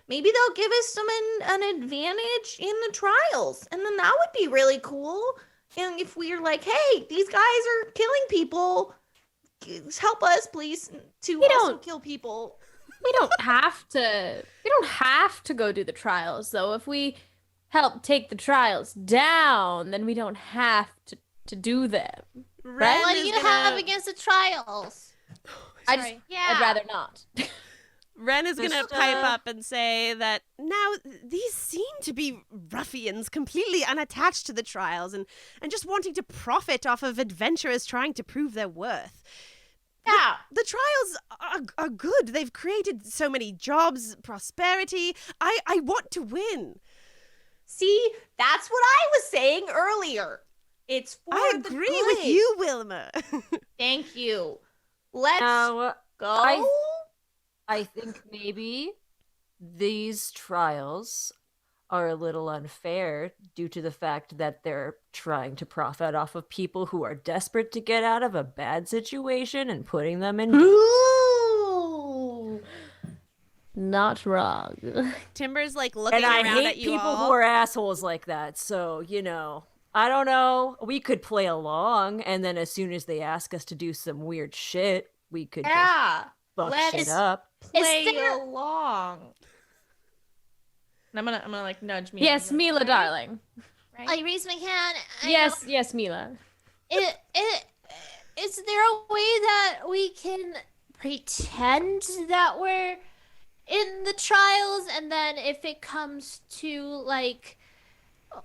maybe they'll give us an advantage in the trials. And then that would be really cool. And if we're like, hey, these guys are killing people, help us, please, to also kill people. We don't have to go do the trials though. If we help take the trials down, then we don't have to do them. Ren What do is you gonna- have against the trials? I'd rather not. Ren is going to Just, pipe up and say that now these seem to be ruffians completely unattached to the trials and just wanting to profit off of adventurers trying to prove their worth. Yeah. The trials are good. They've created so many jobs, prosperity. I want to win. See, that's what I was saying earlier. It's for I the agree good. with you, Wilma. Thank you. Let's Now, go. I think maybe these trials are a little unfair due to the fact that they're trying to profit off of people who are desperate to get out of a bad situation and putting them in. Ooh. Not wrong. Timber's like looking And I around hate at you people all. who are assholes like that. So, I don't know. We could play along, and then as soon as they ask us to do some weird shit, we could just Yeah. fuck let's- shit up. Play there- along. And I'm gonna like nudge me. Yes, Mila, darling. I raise my hand. Yes, Mila. Is there a way that we can pretend that we're in the trials, and then if it comes to like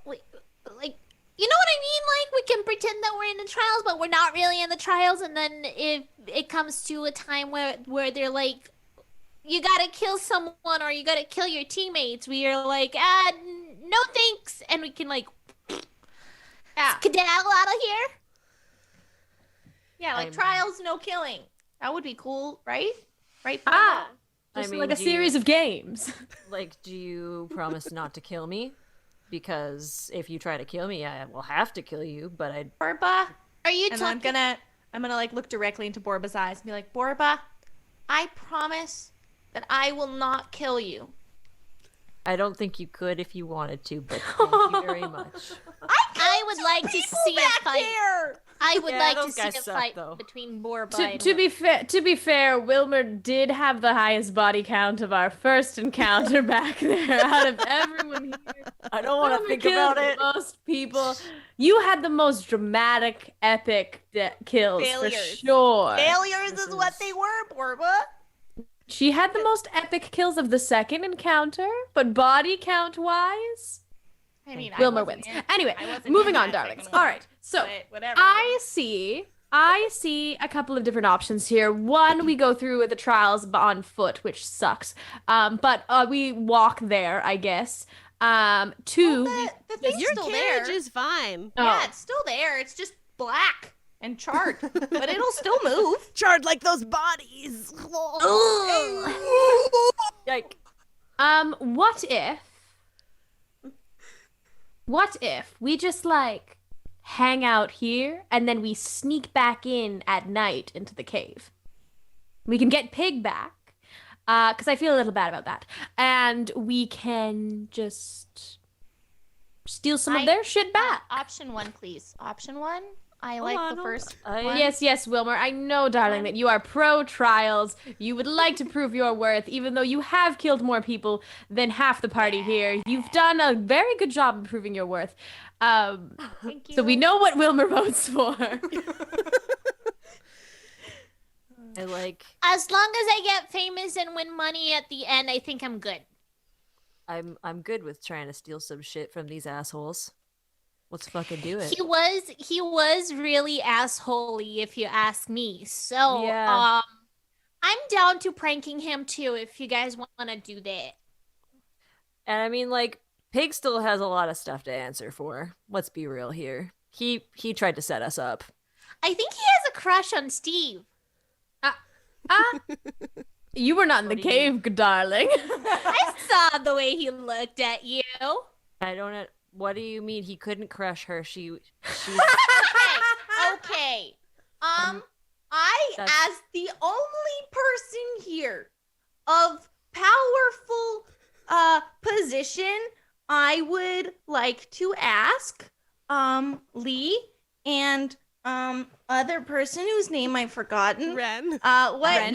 you know what I mean? Like, we can pretend that we're in the trials, but we're not really in the trials, and then if it comes to a time where they're like, you gotta kill someone or you gotta kill your teammates, we are like, no thanks, and we can like skedaddle out of here. Yeah, like trials, no killing. That would be cool, right? Right? I mean, like a series of games. Like, do you promise not to kill me? Because if you try to kill me, I will have to kill you, but Borba, Are you and talking? I'm gonna like look directly into Borba's eyes and be like, Borba, I promise that I will not kill you. I don't think you could if you wanted to, but thank you very much. I would like to see a fight. There. I would Yeah, like to those see a guys suck, fight though. between Borba and To be fair, Wilmer did have the highest body count of our first encounter back there out of everyone here. I don't want to Wilmer think killed about it. the most people. You had the most dramatic, epic kills for Failures. sure. Failures This is what is- they were, Borba. She had the most epic kills of the second encounter, but body count wise, I mean, Wilmer wins. Anyway, I wasn't moving in on, that darlings. second All one, right, so but whatever. I see a couple of different options here. One, we go through with the trials on foot, which sucks. But we walk there, I guess. Two, the thing's Your still carriage there. is fine. Yeah, it's still there. It's just black and charred, but it'll still move. Charred like those bodies. Yike. What if we just like hang out here and then we sneak back in at night into the cave? We can get Piig back, because I feel a little bad about that, and we can just steal some of their shit back. Option one, please. Option one. I Hold like on, the first. I- Yes, Wilmer. I know, darling, that you are pro trials. You would like to prove your worth, even though you have killed more people than half the party here. You've done a very good job of proving your worth. Thank you. So we know what Wilmer votes for. I like. As long as I get famous and win money at the end, I think I'm good. I'm good with trying to steal some shit from these assholes. Let's fucking do it. He was really assholey, if you ask me. So Yeah. I'm down to pranking him too if you guys want to do that. And I mean, like, Piig still has a lot of stuff to answer for. Let's be real here. He tried to set us up. I think he has a crush on Steve. You were not in the What do you cave, darling. I saw the way he looked at you. I don't know. What do you mean he couldn't crush her? She Okay. That's- As the only person here of powerful position, I would like to ask Lee and other person whose name I've forgotten Ren. what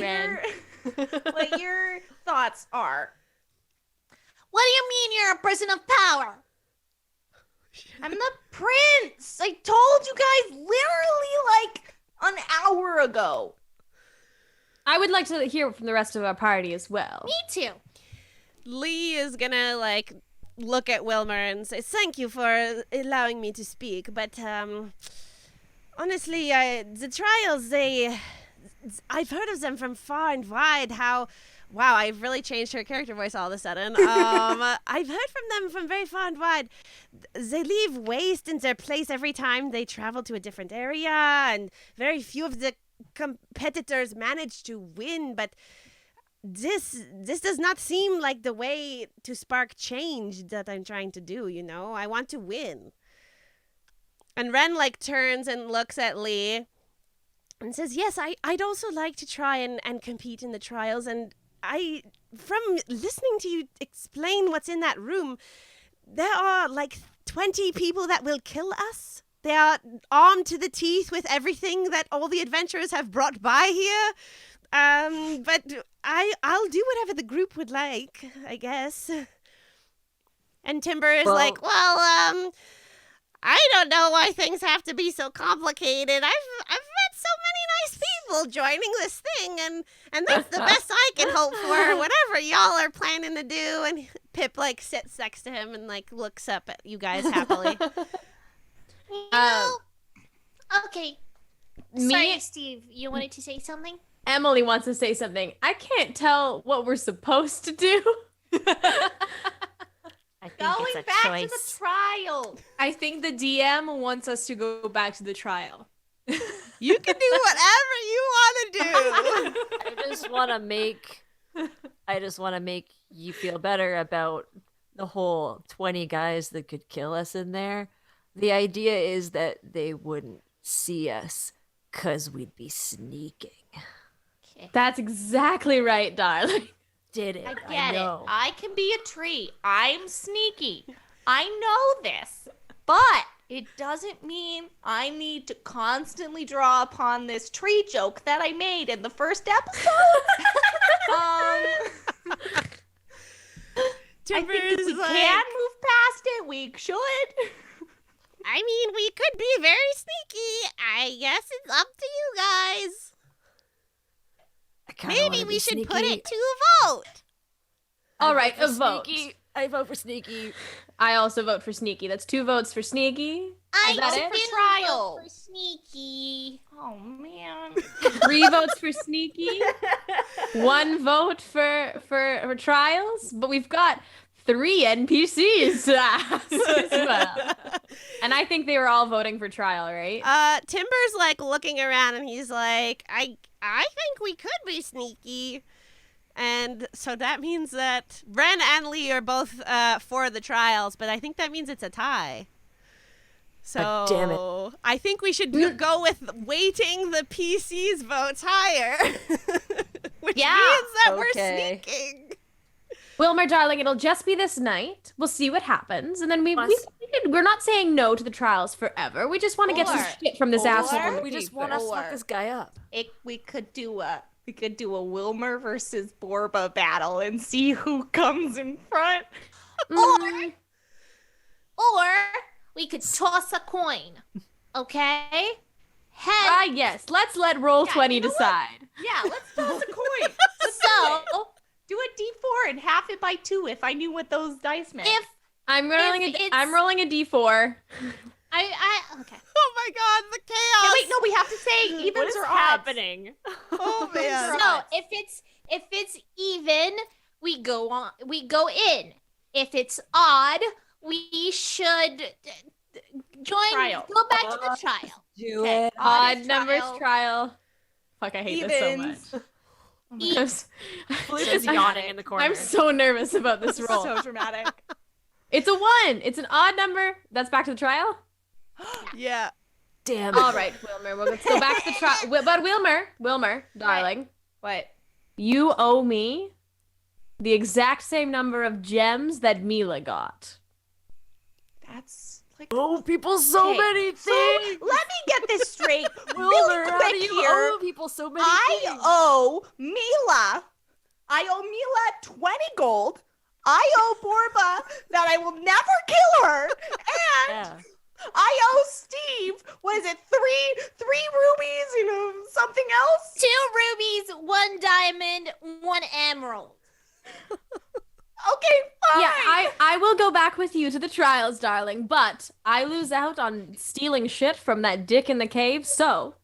your thoughts are. What do you mean you're a person of power? I'm the prince. I told you guys literally like an hour ago. I would like to hear from the rest of our party as well. Me too. Lee is gonna like look at Wilmer and say, "Thank you for allowing me to speak, but honestly, the trials I've heard of them from far and wide. Wow, I've really changed her character voice all of a sudden. I've heard from them from very far and wide. They leave waste in their place every time they travel to a different area, and very few of the competitors manage to win, but this does not seem like the way to spark change that I'm trying to do, you know? I want to win." And Ren like turns and looks at Lee and says, "Yes, I'd also like to try and compete in the trials, and from listening to you explain what's in that room, there are like 20 people that will kill us. They are armed to the teeth with everything that all the adventurers have brought by here. But I'll do whatever the group would like, I guess." And Timber is Well- I don't know why things have to be so complicated. I've met so many nice people. people joining this thing, and that's the best I can hope for. Whatever y'all are planning to do. And Pip like sits next to him and like looks up at you guys happily. Okay. Me- Sorry, Steve. You wanted to say something? Emily wants to say something. I can't tell what we're supposed to do. I think Going it's a back choice. to the trial. I think the DM wants us to go back to the trial. You can do whatever you want to do. I just want to make you feel better about the whole 20 guys that could kill us in there. The idea is that they wouldn't see us because we'd be sneaking. That's exactly right, darling. Did it? I get it. know. I can be a tree. I'm sneaky. I know this. But it doesn't mean I need to constantly draw upon this tree joke that I made in the first episode. I think if we can move past it, we should. I mean, we could be very sneaky. I guess it's up to you guys. I kinda Maybe wanna we be should put sneaky. it to a vote. All right, for a vote. Sneaky. I vote for sneaky. I also vote for sneaky. That's 2 votes for sneaky. I Is that it? didn't For trial. vote for sneaky. Oh man. 3 votes for sneaky. 1 vote for trials. But we've got 3 NPCs to ask as well. And I think they were all voting for trial, right? Timber's like looking around and he's like, I think we could be sneaky. And so that means that Ren and Lee are both for the trials, but I think that means it's a tie. So God damn it. I think we should go with weighting the PC's votes higher. Which Yeah. means that we're Okay. sneaking. Wilmer, darling, it'll just be this night. We'll see what happens. And then we're not saying no to the trials forever. We just want to get some Or- shit from this or- asshole. We just want to Or- fuck this guy up. We could do a Wilmer versus Borba battle and see who comes in front. Mm, Or we could toss a coin. Okay? Head. yes. Let's let Roll20 you know what? decide. Yeah, let's toss a coin. So Do a D4 and half it by 2 if I knew what those dice meant. if I'm rolling a D4. okay. Oh my god, the No, chaos. wait, no, we have to say evens What is or odds. happening? Oh man. So if it's even, we go in. If it's odd, we should join. Trial. Go back to the trial. Do Okay. it. Odd is numbers trial. trial. Fuck, I hate this so Evens. much. E- Luke is yawning in the corner. I'm so nervous about this roll. So dramatic. It's a 1. It's an odd number. That's back to the trial. Yeah. Damn. All right, Wilmer. Well, let's go back to the trial. But Wilmer, darling, What? you owe me the exact same number of gems that Mila got. That's like. Oh, people, so Okay, many So things. let me get this straight. Wilmer, really how quick do you here. owe people so many I things? owe Mila. I owe Mila 20 gold. I owe Borba that I will never kill her. And Yeah. I owe Steve, what is it, three rubies, something else? 2 rubies, 1 diamond, 1 emerald. Okay, fine. Yeah, I will go back with you to the trials, darling, but I lose out on stealing shit from that dick in the cave, so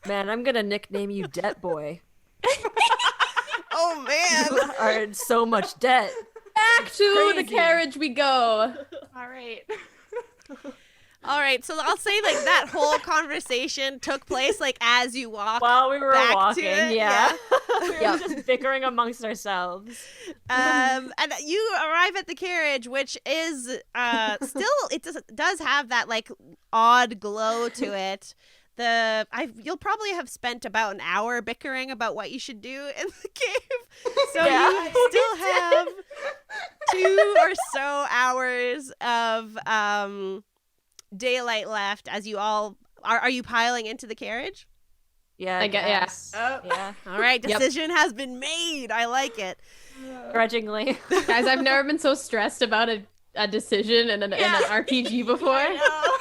Man, I'm gonna nickname you Debt Boy. Oh You man. are in so much debt. back to the crazy. carriage we go. All right. All right, so I'll say like that whole conversation took place like as you walk. While we were Back to walking, it, yeah. we were Yep. just bickering amongst ourselves. And you arrive at the carriage, which is still it does have that like odd glow to it. You'll probably have spent about an hour bickering about what you should do in the cave, so Yeah. you still have 2 or so hours of daylight left. As you all are you piling into the carriage? Yeah, I get- yeah. guess. Yeah. All right, Yep. decision has been made. I like it. Grudgingly. Guys, I've never been so stressed about a decision in an RPG before. I know.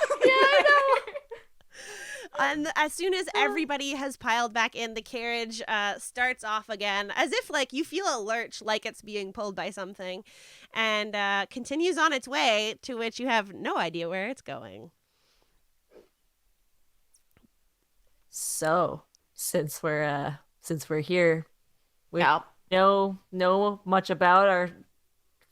And as soon as everybody has piled back in, the carriage starts off again, as if like you feel a lurch, like it's being pulled by something, and continues on its way, to which you have no idea where it's going. So, since we're here, we know much about our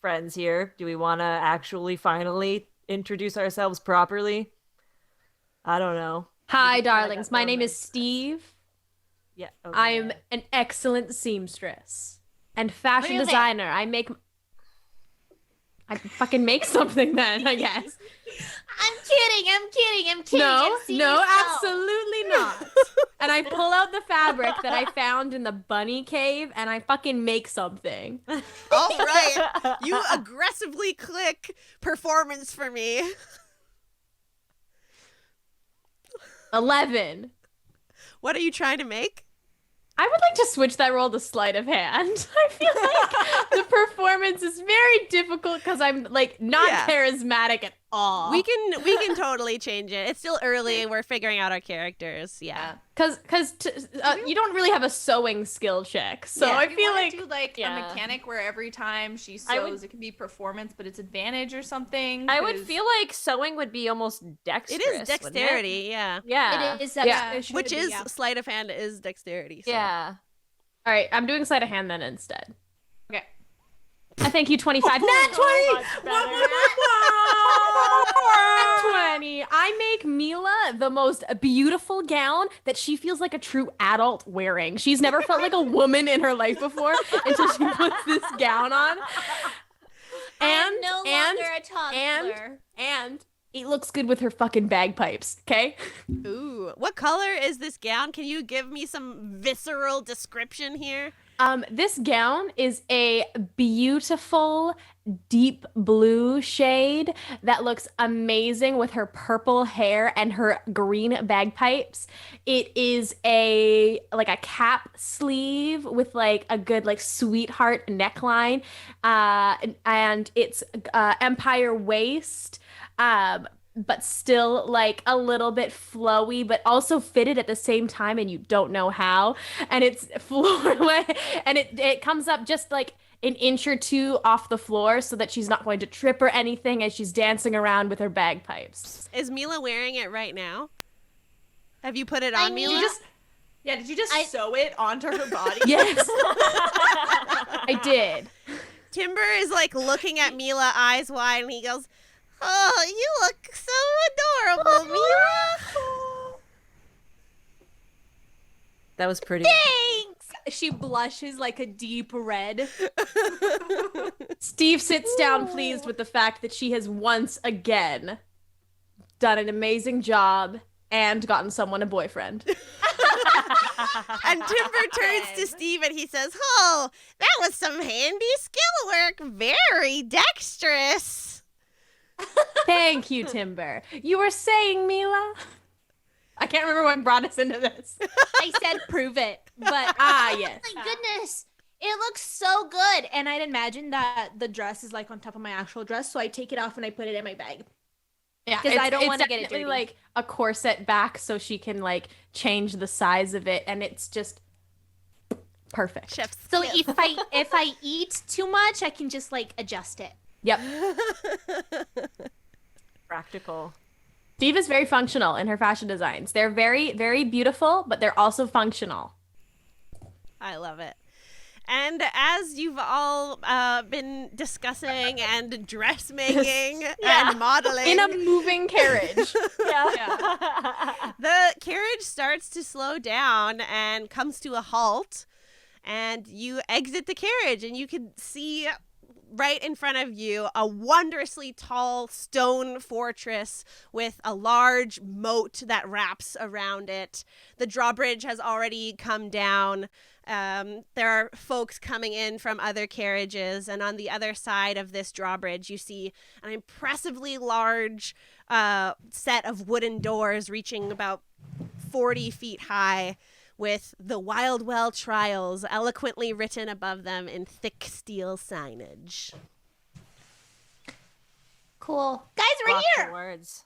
friends here. Do we want to actually finally introduce ourselves properly? I don't know. Hi, darlings. My name is Steve. Yeah. I am an excellent seamstress and fashion designer. I fucking make something then, I guess. I'm kidding. No, I've seen no, you sew. absolutely not. And I pull out the fabric that I found in the bunny cave and I fucking make something. All right. You aggressively click performance for me. 11. What are you trying to make? I would like to switch that roll to sleight of hand. I feel like the performance is very difficult because I'm like not charismatic at all. We can totally change it. It's still early. We're figuring out our characters. Yeah. Because you don't really have a sewing skill check, so I feel like do like a mechanic where every time she sews, it can be performance, but it's advantage or something. I would feel like sewing would be almost dexterous. It is dexterity, yeah. Yeah. It is. Which is sleight of hand is dexterity. So. Yeah. all right. I'm doing sleight of hand then instead. Okay. I thank you 25. Nat 20. I make Mila the most beautiful gown that she feels like a true adult wearing. She's never felt like a woman in her life before until she puts this gown on. I'm no longer a toddler. And it looks good with her fucking bagpipes, okay? Ooh, what color is this gown? Can you give me some visceral description here? This gown is a beautiful deep blue shade that looks amazing with her purple hair and her green bagpipes. It is a cap sleeve with like a good like sweetheart neckline, and it's empire waist. But still like a little bit flowy, but also fitted at the same time, and you don't know how. And it's floor and it comes up just like an inch or two off the floor so that she's not going to trip or anything as she's dancing around with her bagpipes. Is Mila wearing it right now? Have you put it on, Mila? Did you just sew it onto her body? Yes. I did. Timber is like looking at Mila eyes wide, and he goes, "Oh, you look so adorable, Mila." That was pretty. Thanks. She blushes like a deep red. Steve sits down pleased with the fact that she has once again done an amazing job and gotten someone a boyfriend. And Timber turns to Steve and he says, "Oh, that was some handy skill work. Very dexterous." Thank you, Timber. You were saying, Mila? I can't remember what brought us into this. I said prove it, but yes. my goodness, it looks so good. And I'd imagine that the dress is like on top of my actual dress, so I take it off and I put it in my bag. Yeah, because I don't want to get it definitely dirty. like a corset back so she can like change the size of it, and it's just perfect. Chef's So kiss. if I eat too much, I can just like adjust it. Yep. Practical. Steve is very functional in her fashion designs. They're very, very beautiful, but they're also functional. I love it. And as you've all been discussing and dressmaking and modeling, In a moving carriage. the carriage starts to slow down and comes to a halt. And you exit the carriage, and you can see right in front of you a wondrously tall stone fortress with a large moat that wraps around it. The drawbridge has already come down. There are folks coming in from other carriages, and on the other side of this drawbridge, you see an impressively large set of wooden doors reaching about 40 feet high, with the Wild Well Trials eloquently written above them in thick steel signage. Cool. Guys, we're Lots of here. words.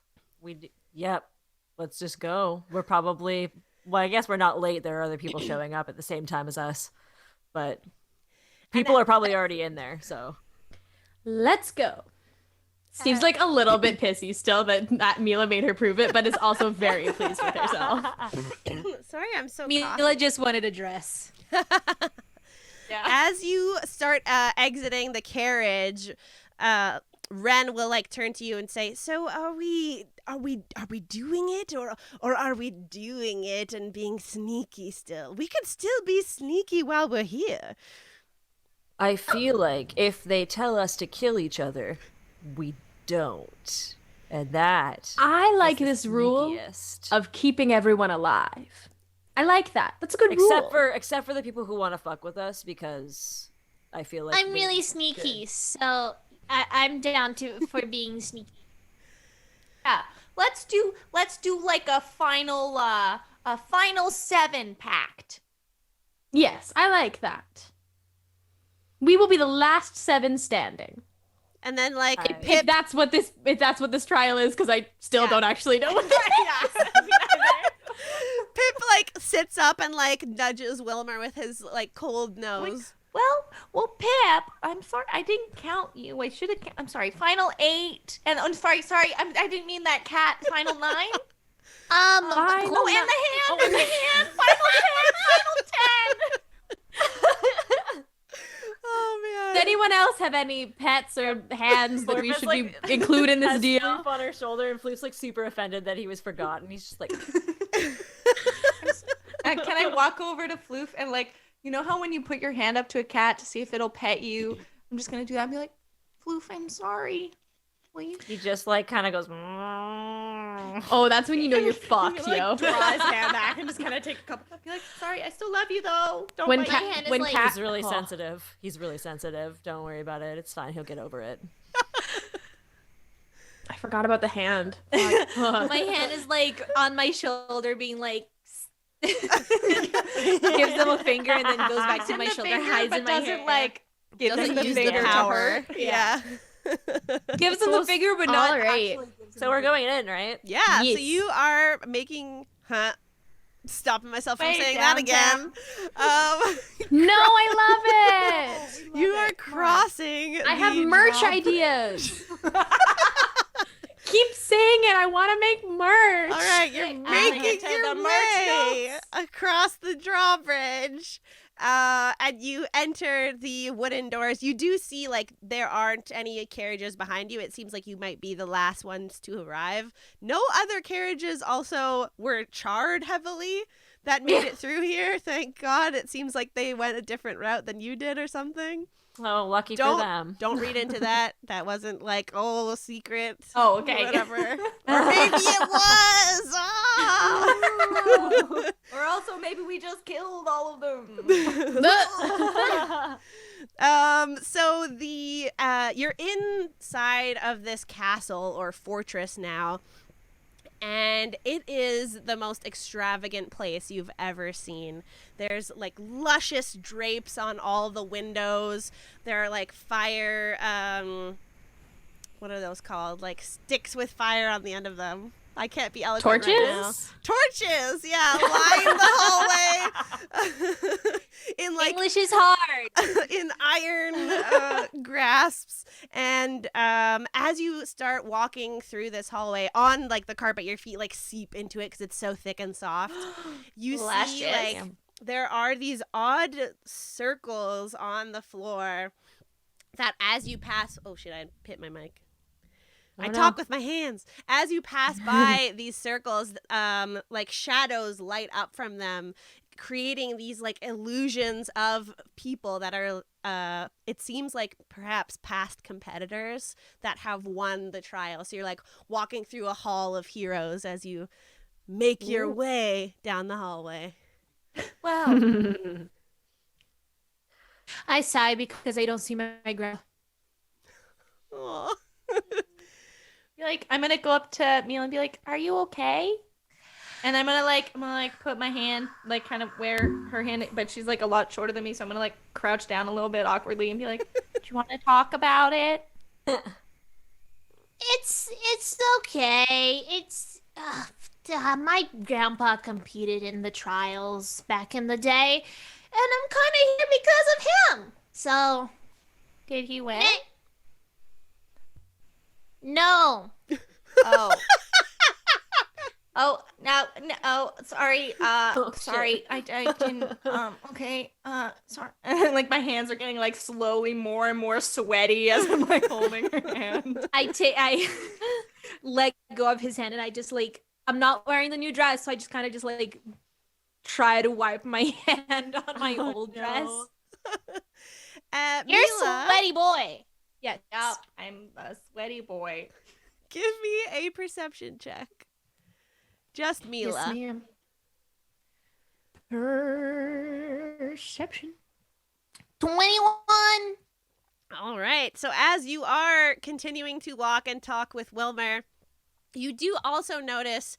Yep. let's just go. We're probably, well, I guess we're not late. There are other people showing up at the same time as us, but people are probably already in there, so. Let's go. Steve's like a little bit pissy still that Mila made her prove it, but is also very pleased with herself. Sorry, I'm so Mila just wanted a dress. As you start exiting the carriage, Ren will like turn to you and say, "So are we doing it, or are we doing it and being sneaky still? We could still be sneaky while we're here." I feel like if they tell us to kill each other, we don't. And that I like is the this rule sneakiest. of keeping everyone alive. I like that. That's a good rule. Except for the people who want to fuck with us, because I feel like I'm really sneaky, so I'm down for being sneaky. Yeah, let's do like a final 7 pact. Yes, I like that. We will be the last 7 standing. And then like If that's what this trial is, because I still don't actually know what this is. Pip like sits up and like nudges Wilmer with his like cold nose. Well, Pip, I'm sorry, I didn't count you. I should have. I'm sorry. Final 8, and I'm sorry. I didn't mean that cat. Final 9. Final and the hand, and the hand. Final 10. Final 10. Oh man. Does anyone else have any pets or hands that we should be include in this has deal? Floof on her shoulder, and Floof's like super offended that he was forgotten. He's just like, Can I walk over to Floof and like, you know how when you put your hand up to a cat to see if it'll pet you? I'm just gonna do that and be like, Floof, I'm sorry. Will you? he just like kind of goes. Oh, that's when you know you're fucked, Like, yo. draw his hand back and just kind of take a couple. Be like, sorry, I still love you though. Don't When bite cat- me. hand is when like- cat- He's really Oh. sensitive. He's really sensitive. Don't worry about it. It's fine. He'll get over it. I forgot about the hand. My hand is like on my shoulder, being like, gives them a finger and then goes back to my shoulder, hides in my doesn't hair. like give Doesn't them the use the finger to power. her. Yeah. gives them the finger, but not All right. actually gives So them we're the going in, right? Yeah, so Yes. you are making, stopping myself from Wait, saying that again. No, I love it. You are crossing. I have the merch draw- ideas. Keep saying it. I want to make merch. All right, you're adding making it to your the merch way across the drawbridge. And you enter the wooden doors. You do see, like, there aren't any carriages behind you. It seems like you might be the last ones to arrive. No other carriages also were charred heavily that made it through here. Thank God. It seems like they went a different route than you did or something. Oh, lucky for them. Don't read into that. That wasn't like, oh, a secret. Oh, okay. Whatever. Or maybe it was. Ah! Or also maybe we just killed all of them. So the you're inside of this castle or fortress now, and it is the most extravagant place you've ever seen. There's like luscious drapes on all the windows. There are like fire what are those called? Like sticks with fire on the end of them. I can't be eloquent right now. Torches, yeah, line the hallway in like English is hard. in iron grasps. And as you start walking through this hallway on like the carpet, your feet like seep into it because it's so thick and soft. You see Luscious. like there are these odd circles on the floor that as you pass, oh shit, I hit my mic. I talk with my hands. As you pass by these circles, like shadows light up from them, creating these like illusions of people that are, it seems like perhaps past competitors that have won the trial. So you're like walking through a hall of heroes as you make your way down the hallway. Wow. I sigh because I don't see my grandma. Aw. I'm gonna go up to Mila and be like, "Are you okay?" And I'm gonna put my hand like kind of where her hand, but she's like a lot shorter than me, so I'm gonna like crouch down a little bit awkwardly and be like, "Do you want to talk about it?" It's okay. It's my grandpa competed in the trials back in the day, and I'm kind of here because of him. So, Did he win? no. Oh. Oh, no, sorry, sorry, I didn't, okay, sorry. Like, my hands are getting, like, slowly more and more sweaty as I'm, like, holding her hand. I let go of his hand, and I just like, I'm not wearing the new dress, so I just kind of just like try to wipe my hand on my old dress. You're a Mila, sweaty boy. Yes. Yep, I'm a sweaty boy. give me a perception check. Just Mila. Yes, ma'am. Perception. 21. All right. So as you are continuing to walk and talk with Wilmer, you do also notice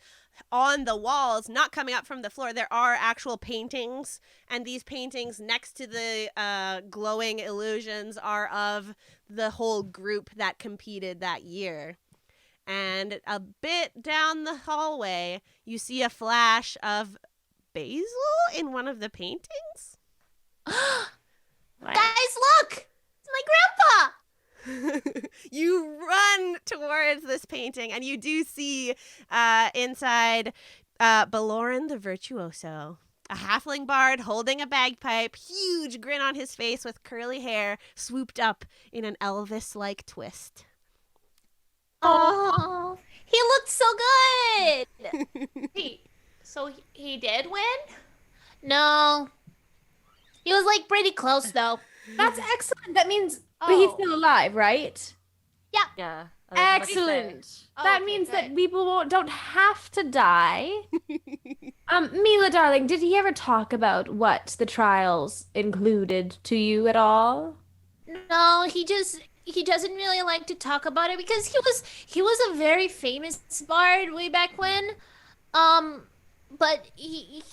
on the walls, not coming up from the floor, there are actual paintings. And these paintings next to the glowing illusions are of the whole group that competed that year. And a bit down the hallway, you see a flash of Basil in one of the paintings. Guys, look! It's my grandpa! You run towards this painting, and you do see inside Baloran the Virtuoso, a halfling bard holding a bagpipe, huge grin on his face with curly hair swooped up in an Elvis-like twist. Oh, he looked so good! So he did win? No. He was like pretty close though. That's excellent. That means, but he's still alive, right? Yeah. Excellent. That okay, means that good. people don't have to die. Mila, darling, did he ever talk about what the trials included to you at all? No, he doesn't really like to talk about it because he was a very famous bard way back when. But he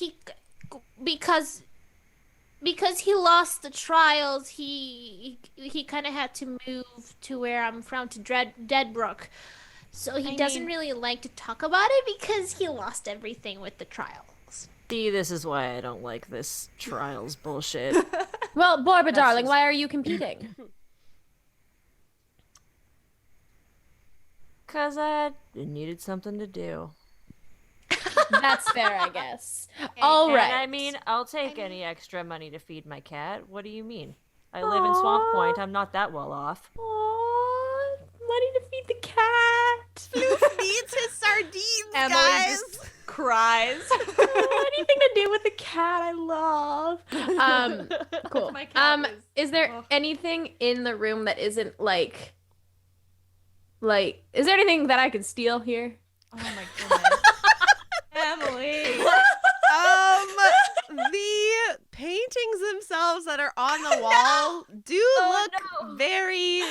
because he lost the trials, he kind of had to move to where I'm from, to Deadbrook. So he doesn't really like to talk about it because he lost everything with the trials. See, this is why I don't like this trials bullshit. Well, Borba, darling, just- why are you competing? Because I needed something to do. That's fair, I guess. All And right. I mean, I'll take any extra money to feed my cat. What do you mean? I live in Swamp Point. I'm not that well off. Aw, money to feed the cat. Floof needs his sardines, Emily guys. just cries. Anything to do with the cat, I love. Cool. My cat Is there anything in the room that isn't like, is there anything that I can steal here? Oh my goodness. Emily. The paintings themselves that are on the wall do look very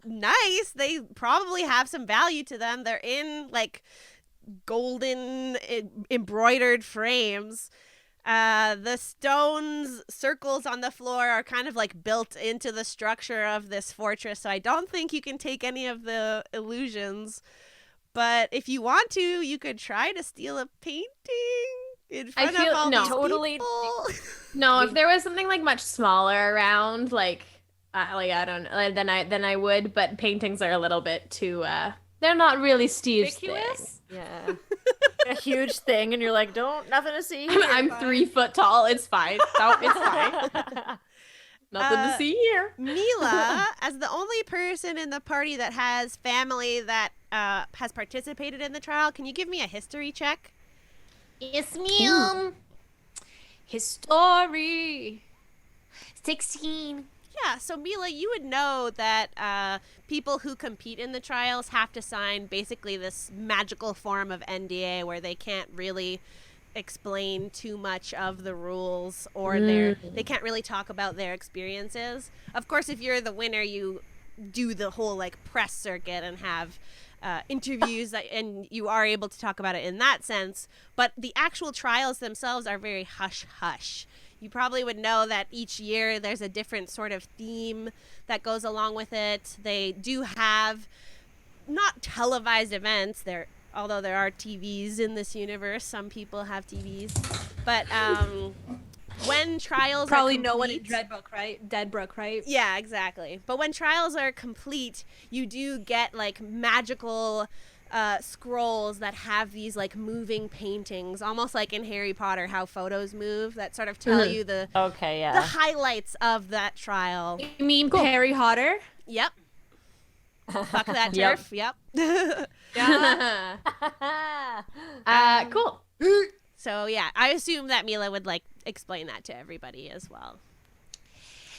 nice. They probably have some value to them. They're in like golden embroidered frames. The stones circles on the floor are kind of like built into the structure of this fortress, so I don't think you can take any of the illusions. But if you want to, you could try to steal a painting in front of all these totally- people. No, if there was something like much smaller around, I don't know, then I would. But paintings are a little bit too. They're not really Steve's thing. Yeah. A huge thing, and you're like, nothing to see here. I'm 3 foot tall. It's fine. No, it's fine. Nothing to see here. Mila, as the only person in the party that has family that has participated in the trial, can you give me a history check? Yes, ma'am. History. 16. Yeah, so Mila, you would know that people who compete in the trials have to sign basically this magical form of NDA where they can't really explain too much of the rules or they can't really talk about their experiences. Of course, if you're the winner, you do the whole like press circuit and have interviews and you are able to talk about it in that sense. But the actual trials themselves are very hush-hush. You probably would know that each year there's a different sort of theme that goes along with it. They do have not televised events. They're although there are TVs in this universe, some people have TVs. But when trials Probably are complete, no one in Deadbrook, right? Yeah, exactly. But when trials are complete, you do get like magical scrolls that have these like moving paintings, almost like in Harry Potter, how photos move, that sort of tell you the highlights of that trial. You mean Harry Potter? Yep. Fuck that turf. Yep. Yeah. Cool. So yeah, I assume that Mila would like explain that to everybody as well.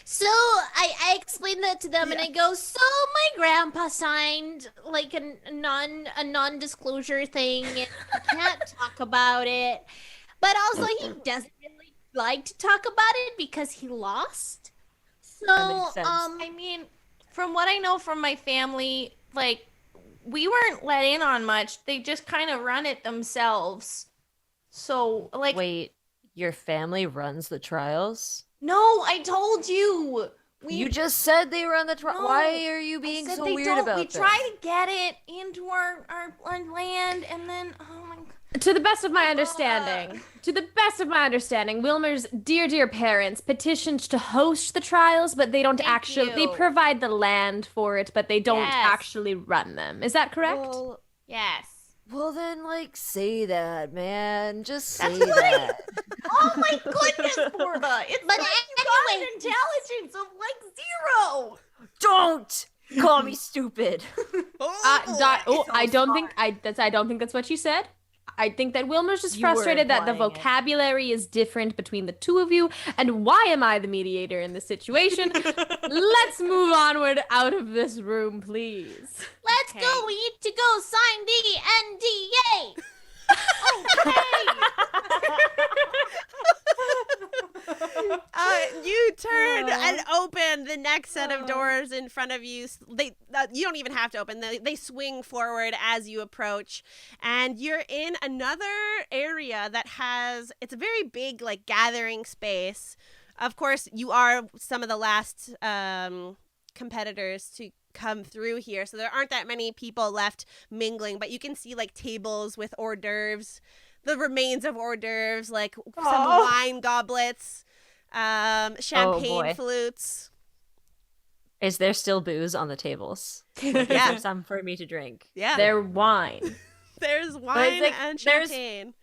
So I explained that to them, and I go, so my grandpa signed like a non-disclosure thing, and I can't talk about it. But also, he doesn't really like to talk about it because he lost. So, That makes sense. I mean, from what I know from my family, like, we weren't let in on much. They just kind of run it themselves. So, like, Wait, your family runs the trials? no, I told you. You just said they run the trial. No, Why are you I being said so they weird don't. about We this? try to get it into our land, and then, oh my god. To the best of my understanding, Wilmer's dear parents petitioned to host the trials, but they don't they you. provide the land for it, but they don't Yes. actually run them. Is that correct? Well, Yes. well, then, like, say that, man. Just say That's what I- that. Oh my goodness, Borba. It's But like you got anyway- an intelligence of like 0. Don't call me stupid. I don't think that's what you said. I think that Wilmer's just You were frustrated that the implying it. vocabulary is different between the two of you. And why am I the mediator in this situation? Let's move onward out of this room, please. Let's go. We need to go sign the NDA. You turn and open the next set of doors in front of you. You don't even have to open. They swing forward as you approach, and you're in another area that it's a very big like gathering space. Of course, you are some of the last competitors to come through here, so there aren't that many people left mingling, but you can see like tables with hors d'oeuvres, the remains of hors d'oeuvres, like some wine goblets, champagne flutes. Is there still booze on the tables? Yeah. Some for me to drink. Yeah, Their wine. there's wine like, and there's- champagne.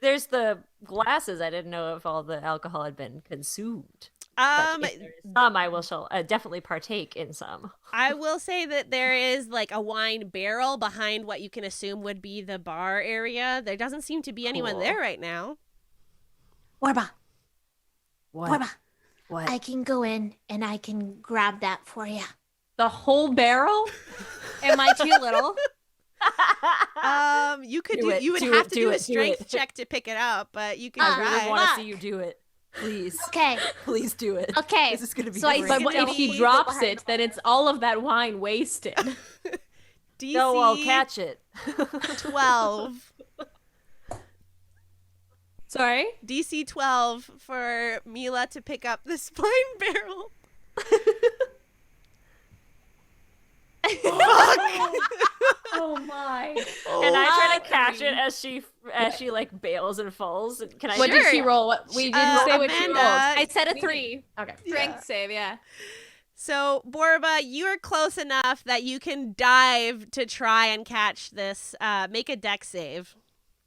There's the glasses. I didn't know if all the alcohol had been consumed. But if there is some, I will definitely partake in some. I will say that there is like a wine barrel behind what you can assume would be the bar area. There doesn't seem to be anyone Cool. there right now. Borba, What? Borba, What? I can go in and I can grab that for you. The whole barrel? Am I too little? You could Do it, you would do have it, to do do a it, do strength it. check to pick it up, but you can I really try. want to Fuck. see you do it. Please. Okay, Please do it. okay. This is going to be So I- great. But if she Maybe drops it, then it's all of that wine wasted. DC No, I'll catch it. 12. Sorry? DC 12 for Mila to pick up this wine barrel. Oh my. And I try to catch it as she like bails and falls. Can I? What did she roll? We didn't say what she Amanda, rolled. I said a 3. Okay. Strength save, yeah. So, Borba, you're close enough that you can dive to try and catch this. Make a dex save.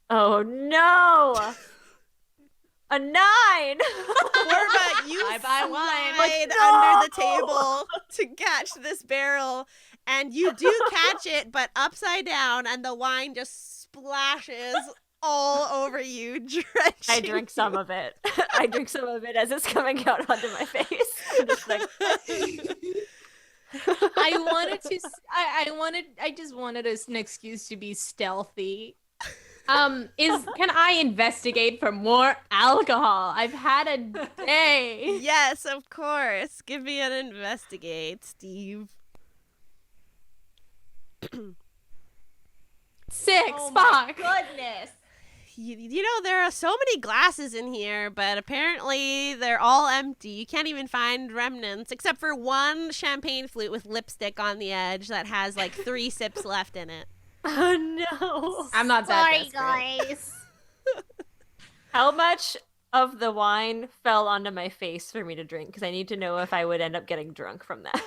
Oh no! A 9. Borba, you Bye-bye wine. slide No! under the table to catch this barrel, and you do catch it, but upside down, and the wine just splashes all over you, drenching. I drink some of it. I drink some of it as it's coming out onto my face. I'm just like, I just wanted an excuse to be stealthy. Can I investigate for more alcohol? I've had a day. Yes, of course. Give me an investigate, Steve. 6, Oh fuck. my goodness. You know, there are so many glasses in here, but apparently they're all empty. You can't even find remnants, except for one champagne flute with lipstick on the edge that has like 3 sips left in it. Oh no. I'm not that Sorry, desperate. guys. How much of the wine fell onto my face for me to drink? Because I need to know if I would end up getting drunk from that.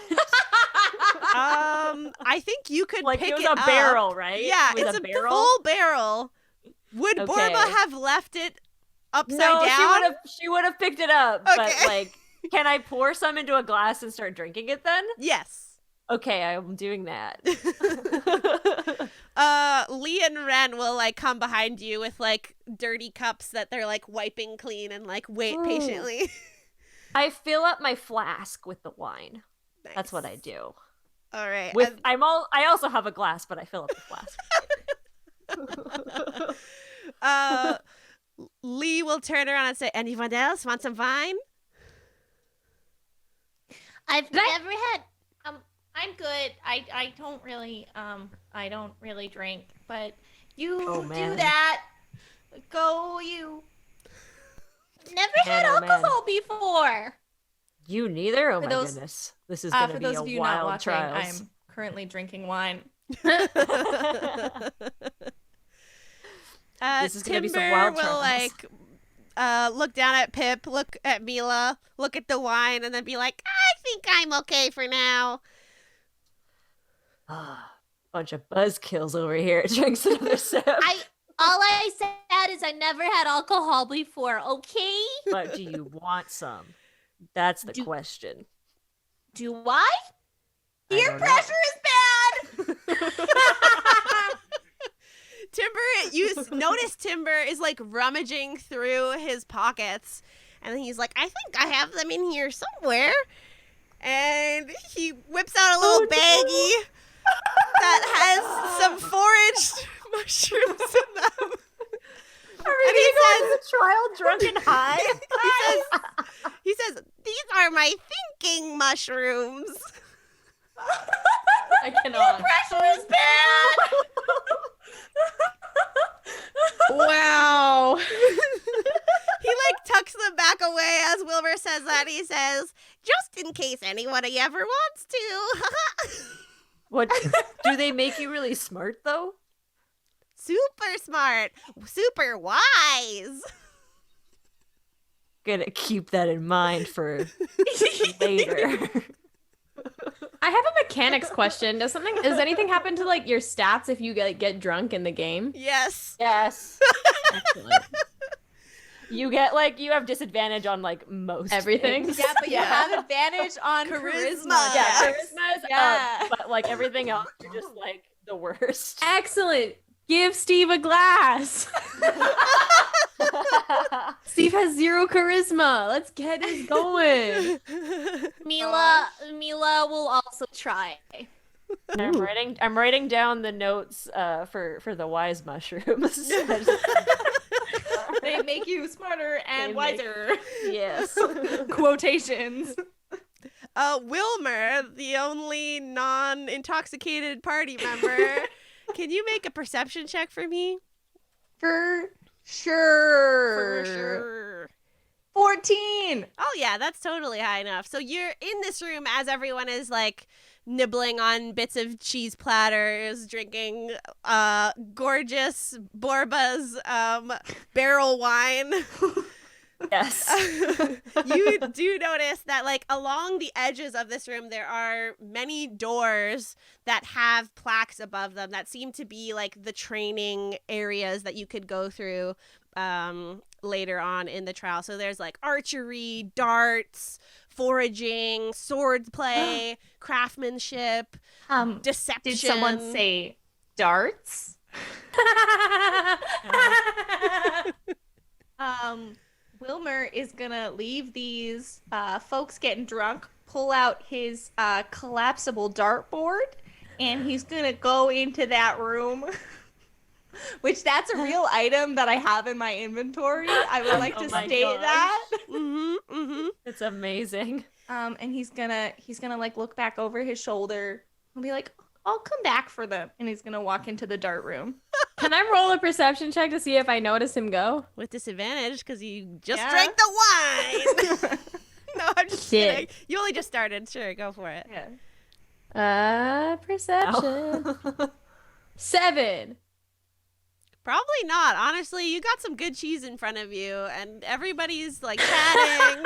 I think you could Like pick it was it a up. barrel, right? Yeah, it was it's a barrel. full barrel. Would Okay. Borba have left it upside No, down? she would have picked it up. Okay. But like, can I pour some into a glass and start drinking it then? Yes. Okay, I'm doing that. Lee and Ren will like come behind you with like dirty cups that they're like wiping clean and like wait Ooh. patiently. I fill up my flask with the wine. That's what I Nice. do. All right. With I also have a glass, but I fill up the flask. Lee will turn around and say, "Anyone else want some wine?" I've Did I- never had. I'm good. I don't really drink, but you Oh, do man. that. Go you. Never Man, had oh, man. alcohol before. You neither? Oh For my those- goodness. This is going For to be those a of you not wild watching, trials. I'm currently drinking wine. This is gonna be some Timber wild will trials. like look down at Pip, look at Mila, look at the wine, and then be like, "I think I'm okay for now." Bunch of buzzkills over here. Drinks another sip. All I said is I never had alcohol before. Okay? But do you want some? That's the Do- question. Do I? I Peer don't know. pressure is bad. Timber, notice Timber is like rummaging through his pockets, and then he's like, "I think I have them in here somewhere." And he whips out a little baggie that has some foraged mushrooms in them. Are And he says, the trial drunk and high? he says, "These are my thinking mushrooms." I cannot. Pressure is bad. Wow. He like tucks them back away as Wilbur says that. He says, "Just in case anybody ever wants to." What do they make you really smart though? Super smart, super wise. Gonna keep that in mind for later. I have a mechanics question. Does anything happen to like your stats if you get drunk in the game? Yes. Yes. Excellent. You have disadvantage on like most Everything? things. Yeah, but you have advantage on charisma. Yeah, Yes. charisma's Yeah. up, but like everything else, you're just like the worst. Excellent. Give Steve a glass. Steve has 0 charisma. Let's get it going. Mila will also try. I'm writing down the notes for the wise mushrooms. They make you smarter and They make- wiser. Yes. Quotations. Wilmer, the only non-intoxicated party member, can you make a perception check for me? For sure. For sure. 14. Oh yeah, that's totally high enough. So you're in this room as everyone is like nibbling on bits of cheese platters, drinking gorgeous Borba's barrel wine. Yes. You do notice that like along the edges of this room there are many doors that have plaques above them that seem to be like the training areas that you could go through later on in the trial. So there's like archery, darts, foraging, sword play, craftsmanship, deception. Did someone say darts? Wilmer is gonna leave these folks getting drunk, pull out his collapsible dartboard, and he's gonna go into that room. Which that's a real item that I have in my inventory. I would like to Oh my state gosh. that. It's amazing. And he's gonna like look back over his shoulder and be like, "I'll come back for them." And he's gonna walk into the dart room. Can I roll a perception check to see if I notice him go? With disadvantage because you just Yeah. drank the wine. No, I'm just Shit. kidding. You only just started. Sure, go for it. Yeah. Perception. 7. Probably not. Honestly, you got some good cheese in front of you, and everybody's like chatting.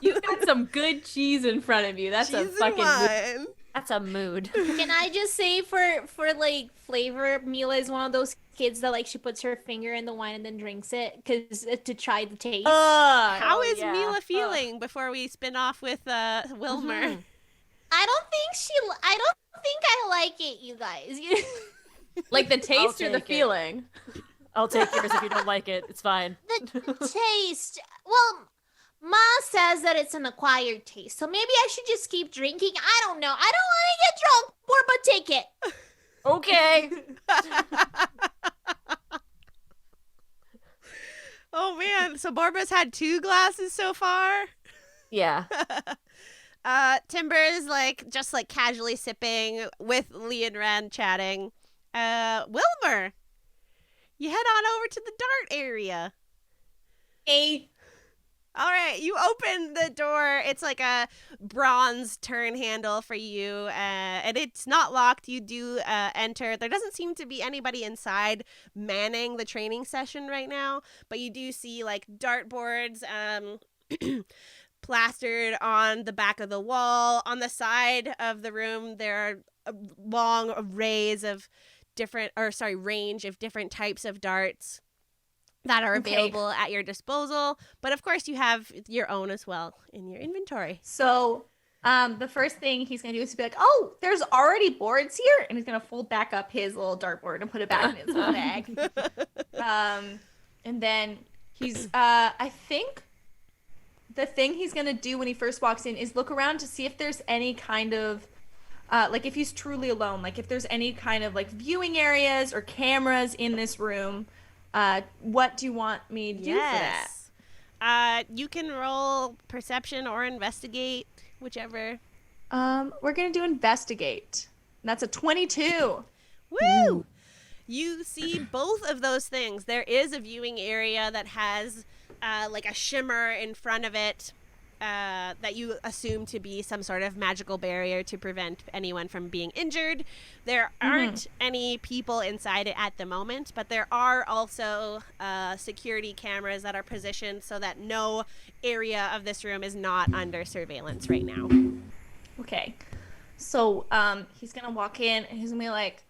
You got some good cheese in front of you. That's cheese a fucking and wine. That's a mood. Can I just say for like flavor, Mila is one of those kids that like she puts her finger in the wine and then drinks it because to try the taste. How is yeah. Mila feeling before we spin off with Wilmer? I don't think I like it, you guys. like the taste or the take it. feeling. I'll take yours if you don't like it. It's fine. The taste. Well, Ma says that it's an acquired taste, so maybe I should just keep drinking. I don't know. I don't want to get drunk. Borba, take it. Okay. Oh man, so Borba's had 2 glasses so far. Yeah. Timber is just casually sipping with Lee and Ren chatting. Wilmer, you head on over to the dart area. Hey. All right, you open the door. It's like a bronze turn handle for you, and it's not locked. You do enter. There doesn't seem to be anybody inside manning the training session right now, but you do see dartboards plastered on the back of the wall. On the side of the room, there are long arrays of range of different types of darts that are available at your disposal. But of course, you have your own as well in your inventory. So, the first thing he's gonna do is be like, "Oh, there's already boards here," and he's gonna fold back up his little dartboard and put it back in his little bag. And then he's, I think, the thing he's gonna do when he first walks in is look around to see if there's any kind of, if he's truly alone, if there's any kind of viewing areas or cameras in this room. What do you want me to do for that? You can roll perception or investigate, whichever. We're gonna do investigate. And that's a 22. Woo! You see both of those things. There is a viewing area that has a shimmer in front of it that you assume to be some sort of magical barrier to prevent anyone from being injured. There aren't any people inside it at the moment, but there are also security cameras that are positioned so that no area of this room is not under surveillance right now. Okay. So, he's gonna walk in and he's gonna be like,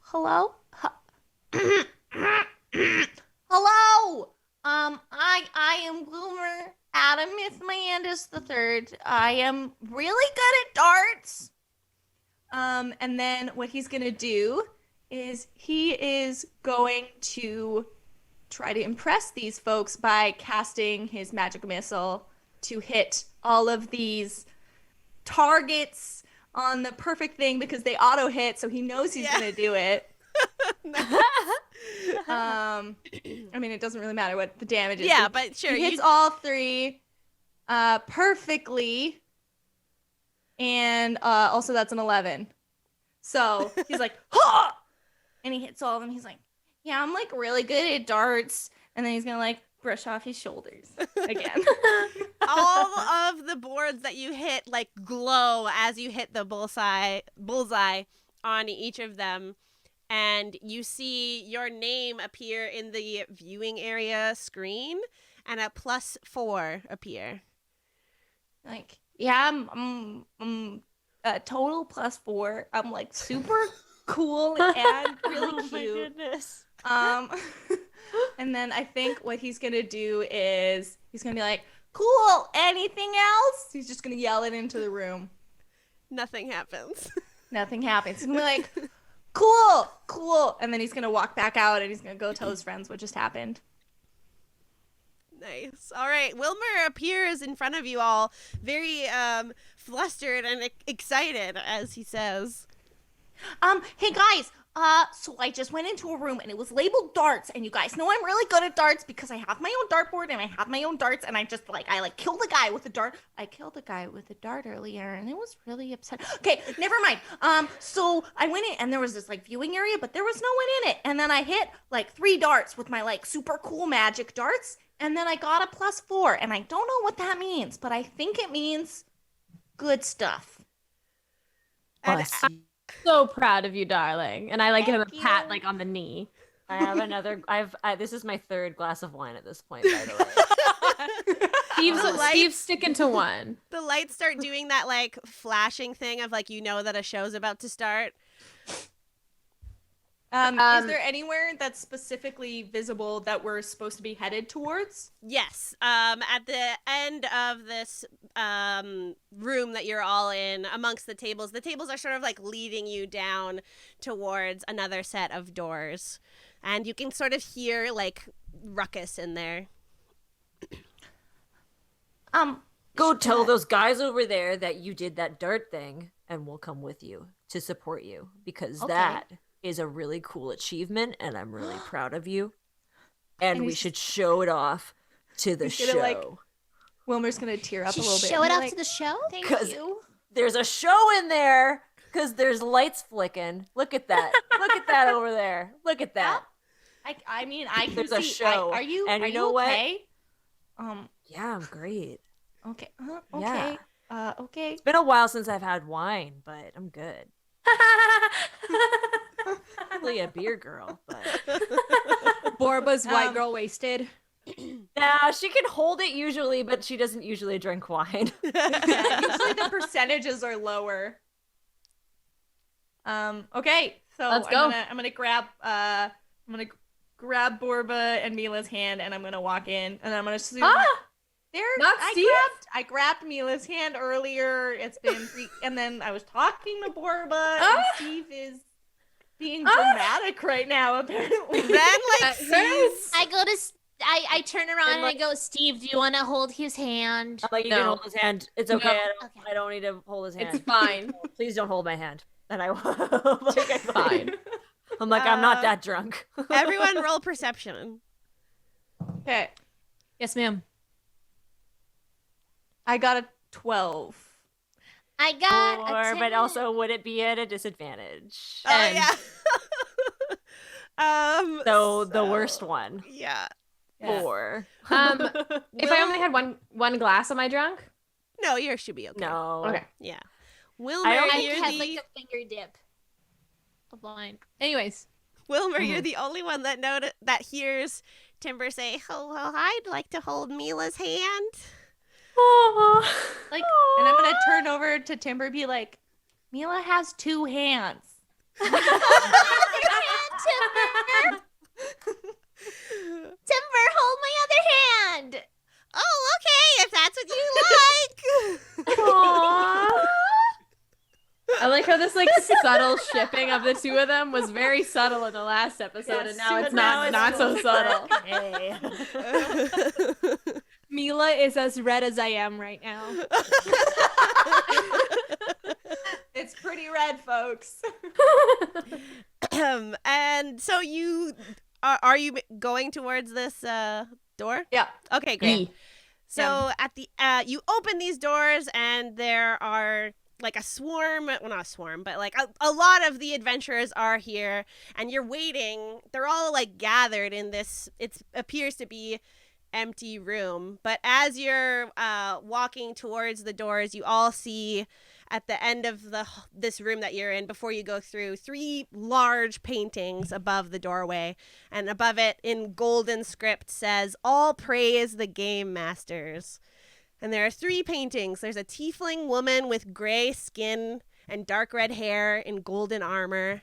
"Hello? Hello! I am Bloomer Adam Mythmandus III. I am really good at darts." And then what he's gonna do is he is going to try to impress these folks by casting his magic missile to hit all of these targets on the perfect thing because they auto hit, so he knows he's gonna do it. I mean, it doesn't really matter what the damage is. Yeah, but sure. He hits all 3 perfectly, and also that's an 11. So he's like, "Ha!" And he hits all of them. He's like, "Yeah, I'm really good at darts." And then he's gonna brush off his shoulders again. All of the boards that you hit glow as you hit the bullseye on each of them. And you see your name appear in the viewing area screen and a +4 appear. Yeah, I'm a total +4. I'm super cool and really cute. Goodness. And then I think what he's gonna do is he's gonna be like, "Cool, anything else?" He's just gonna yell it into the room. Nothing happens. Nothing happens. He's gonna be like, cool. And then he's gonna walk back out and he's gonna go tell his friends what just happened. Nice. All right. Wilmer appears in front of you all, very flustered and excited, as he says. Hey guys, so I just went into a room and it was labeled darts, and you guys know I'm really good at darts because I have my own dartboard and I have my own darts, and I just I killed a guy with a dart. I killed a guy with a dart earlier and it was really upset. Okay, never mind. So I went in and there was this viewing area, but there was no one in it. And then I hit 3 darts with my super cool magic darts, and then I got a +4, and I don't know what that means, but I think it means good stuff. And so proud of you, darling. And I like give him a Thank pat you. like on the knee. I have another. This is my third glass of wine at this point, by the way. Steve's sticking to one. The lights start doing that like flashing thing of like that a show's about to start. Is there anywhere that's specifically visible that we're supposed to be headed towards? Yes. At the end of this room that you're all in, amongst the tables are sort of like leading you down towards another set of doors, and you can sort of hear like ruckus in there. Go tell those guys over there that you did that dirt thing, and we'll come with you to support you, because that is a really cool achievement, and I'm really proud of you. And we should show it off to the show. Wilmer's gonna tear up a little bit. Show it and be off like, to the show. Thank 'Cause- you. There's a show in there, because there's lights flicking. Look at that. Look at that over there. Look at that. I mean, I can There's see. a show. Are you? And are you know what? okay? Yeah, I'm great. Okay. Yeah. Okay. Okay. It's been a while since I've had wine, but I'm good. Probably a beer girl, but Borba's white girl wasted. nah, she can hold it usually, but she doesn't usually drink wine. Yeah, usually the percentages are lower. Okay, so Let's go. I'm gonna grab Borba and Mila's hand, and I'm gonna walk in, and I'm gonna assume Not Steve? I grabbed Mila's hand earlier. It's been and then I was talking to Borba, and Steve is being dramatic right now, apparently. Then like sees I turn around and I go, Steve, do you want to hold his hand? I'm like, you can hold his hand. It's okay. Okay. I don't need to hold his hand. It's fine. Please don't hold my hand. And I will. It's fine. I'm like, I'm not that drunk. everyone roll perception. Okay, Yes, ma'am. I got a 12. I got a 10. But also, would it be at a disadvantage? Oh yeah. So the worst one. Yeah. 4. If I only had one glass, am I drunk? No, you should be okay. No. Okay. Yeah. Wilmer, I I you're had the like a finger dip of wine. Anyways. Wilmer, you're the only one that hears Timber say, "Oh, I'd like to hold Mila's hand." Like, and I'm gonna turn over to Timber and be like, Mila has 2 hands. Timber, hold my other hand. Oh, okay, if that's what you like. Aww. I like how this like subtle shipping of the two of them was very subtle in the last episode, and now it's not so subtle. Hey. Mila is as red as I am right now. It's pretty red, folks. And so you are you going towards this door? Yeah. Okay, great. So at the you open these doors and there are like a swarm, well not a swarm, but like a lot of the adventurers are here and you're waiting. They're all like gathered in this, it appears to be empty room. But as you're walking towards the doors, you all see at the end of this room that you're in, before you go through, 3 large paintings above the doorway. And above it in golden script says, "All praise the game masters." And there are 3 paintings. There's a tiefling woman with gray skin and dark red hair in golden armor,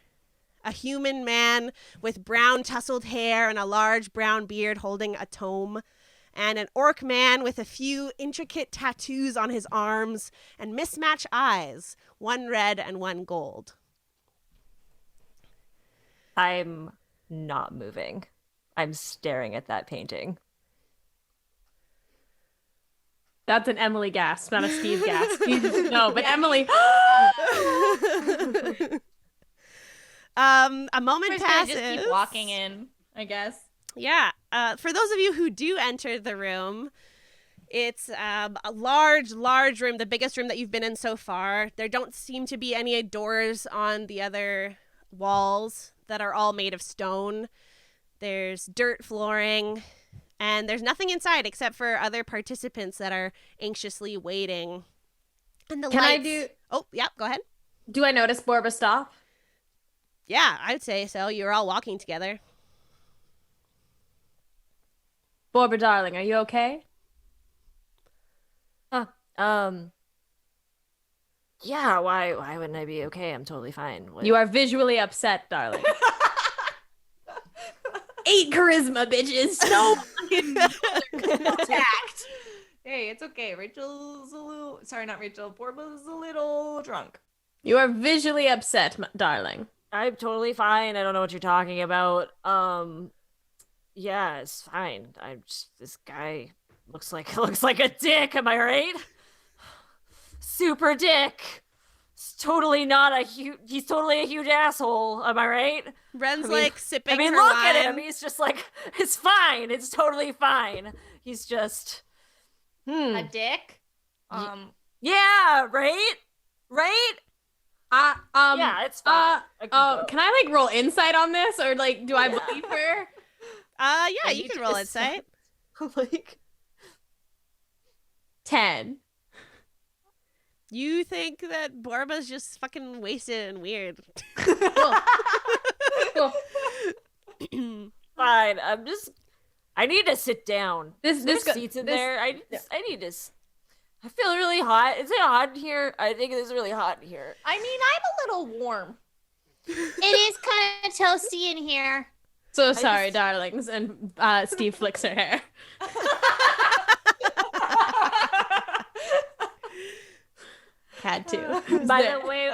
a human man with brown tousled hair and a large brown beard holding a tome, and an orc man with a few intricate tattoos on his arms and mismatched eyes, 1 red and 1 gold. I'm not moving. I'm staring at that painting. That's an Emily gasp, not a Steve gasp. No, but Emily. A moment Just passes. keep walking in, I guess. Yeah. For those of you who do enter the room, it's a large room, the biggest room that you've been in so far. There don't seem to be any doors on the other walls that are all made of stone. There's dirt flooring, and there's nothing inside except for other participants that are anxiously waiting. And the Can I lights... do- Oh, yeah, go ahead. Do I notice Borba stop? Yeah, I'd say so. You're all walking together. Borba, darling, are you okay? Yeah, why wouldn't I be okay? I'm totally fine. What? You are visually upset, darling. 8 charisma, bitches. No fucking Attacked. Hey, it's okay. Rachel's a little. Sorry, not Rachel. Borba's a little drunk. You are visually upset, darling. I'm totally fine. I don't know what you're talking about. Yeah, it's fine. This guy looks like a dick, am I right? Super dick. He's totally a huge asshole, am I right? Ren's sipping I mean, her look wine. at him. He's just like, it's fine. It's totally fine. He's just A dick. Yeah, right? Right? Yeah, it's fine. Can I roll insight on this, or do I believe her? Yeah, you can roll insight. 10. You think that Borba's just fucking wasted and weird. Cool. Fine. I need to sit down. This Seats in there. I need to. I feel really hot. Is it hot in here? I think it is really hot in here. I mean, I'm a little warm. It is kind of toasty in here. So sorry, darlings. And Steve flicks her hair. Had to. By the way,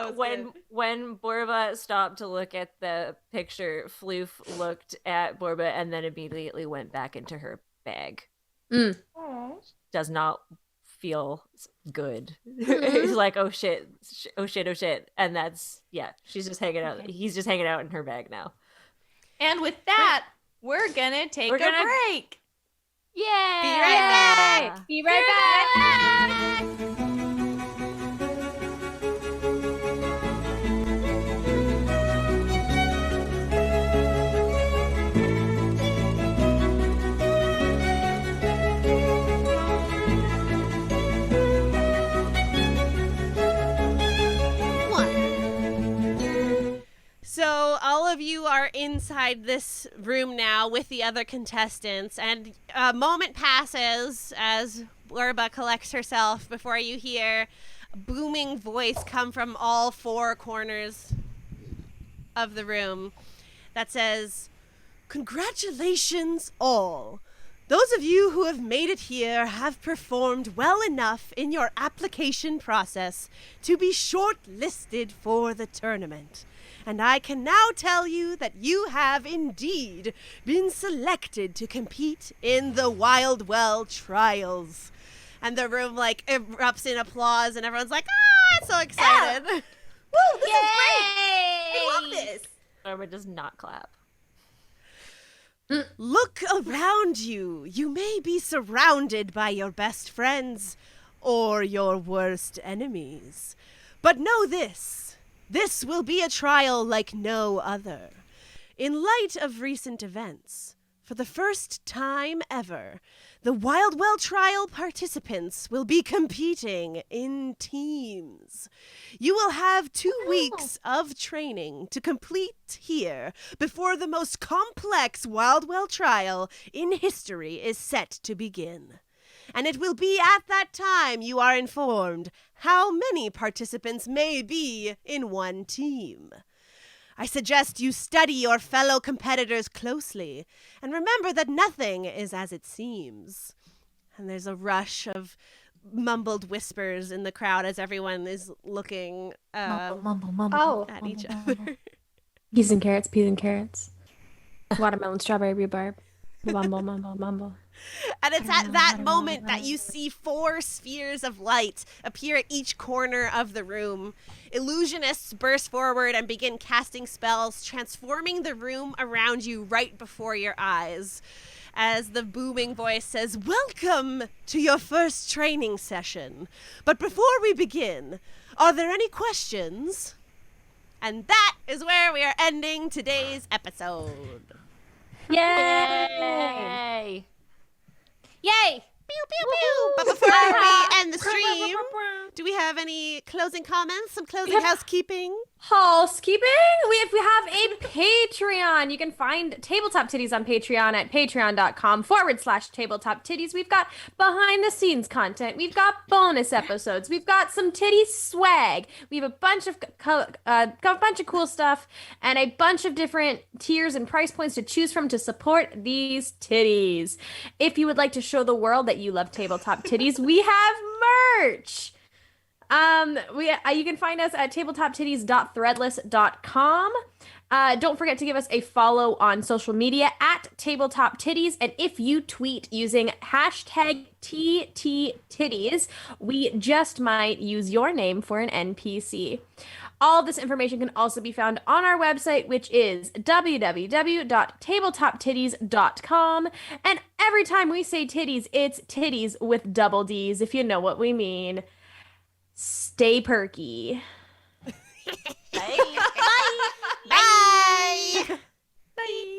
when Borba stopped to look at the picture, Floof looked at Borba and then immediately went back into her bag. Does not feel good. He's like, oh shit, and she's just hanging out. He's just hanging out in her bag now. And with that, we're gonna take a break. Yay! Be right back. Be right back. So all of you are inside this room now with the other contestants, and a moment passes as Borba collects herself before you hear a booming voice come from all 4 corners of the room that says, "Congratulations all. Those of you who have made it here have performed well enough in your application process to be shortlisted for the tournament. And I can now tell you that you have indeed been selected to compete in the Wild Well Trials." And the room erupts in applause, and everyone's like, "Ah, so excited." Woo, this is great. I love this. Borba does not clap. Look around you. You may be surrounded by your best friends or your worst enemies. But know this. This will be a trial like no other. In light of recent events, for the first time ever, the Wild Well Trial participants will be competing in teams. You will have 2 weeks of training to complete here before the most complex Wild Well Trial in history is set to begin. And it will be at that time you are informed how many participants may be in one team. I suggest you study your fellow competitors closely, and remember that nothing is as it seems." And there's a rush of mumbled whispers in the crowd as everyone is looking Mumble. at each other. Peas and carrots. Watermelon, strawberry, rhubarb. Mumble, mumble, mumble. And it's at that moment that you see 4 spheres of light appear at each corner of the room. Illusionists burst forward and begin casting spells, transforming the room around you right before your eyes. As the booming voice says, "Welcome to your first training session. But before we begin, are there any questions?" And that is where we are ending today's episode. Yay! Yay! Yay! Pew, pew, pew. But before we end the stream. Do we have any closing comments? Some closing have- housekeeping? Housekeeping. We have a Patreon. You can find Tabletop Tiddies on Patreon at patreon.com/Tabletop Tiddies. We've got behind the scenes content. We've got bonus episodes. We've got some titty swag. We have a bunch of cool stuff and a bunch of different tiers and price points to choose from to support these titties. If you would like to show the world that you love Tabletop Tiddies, we have merch. You can find us at tabletoptitties.threadless.com. Don't forget to give us a follow on social media at Tabletop Tiddies. And if you tweet using hashtag TTTitties, we just might use your name for an NPC. All this information can also be found on our website, which is www.tabletoptitties.com. And every time we say titties, it's titties with double D's, if you know what we mean. Stay perky. Bye. Bye. Bye.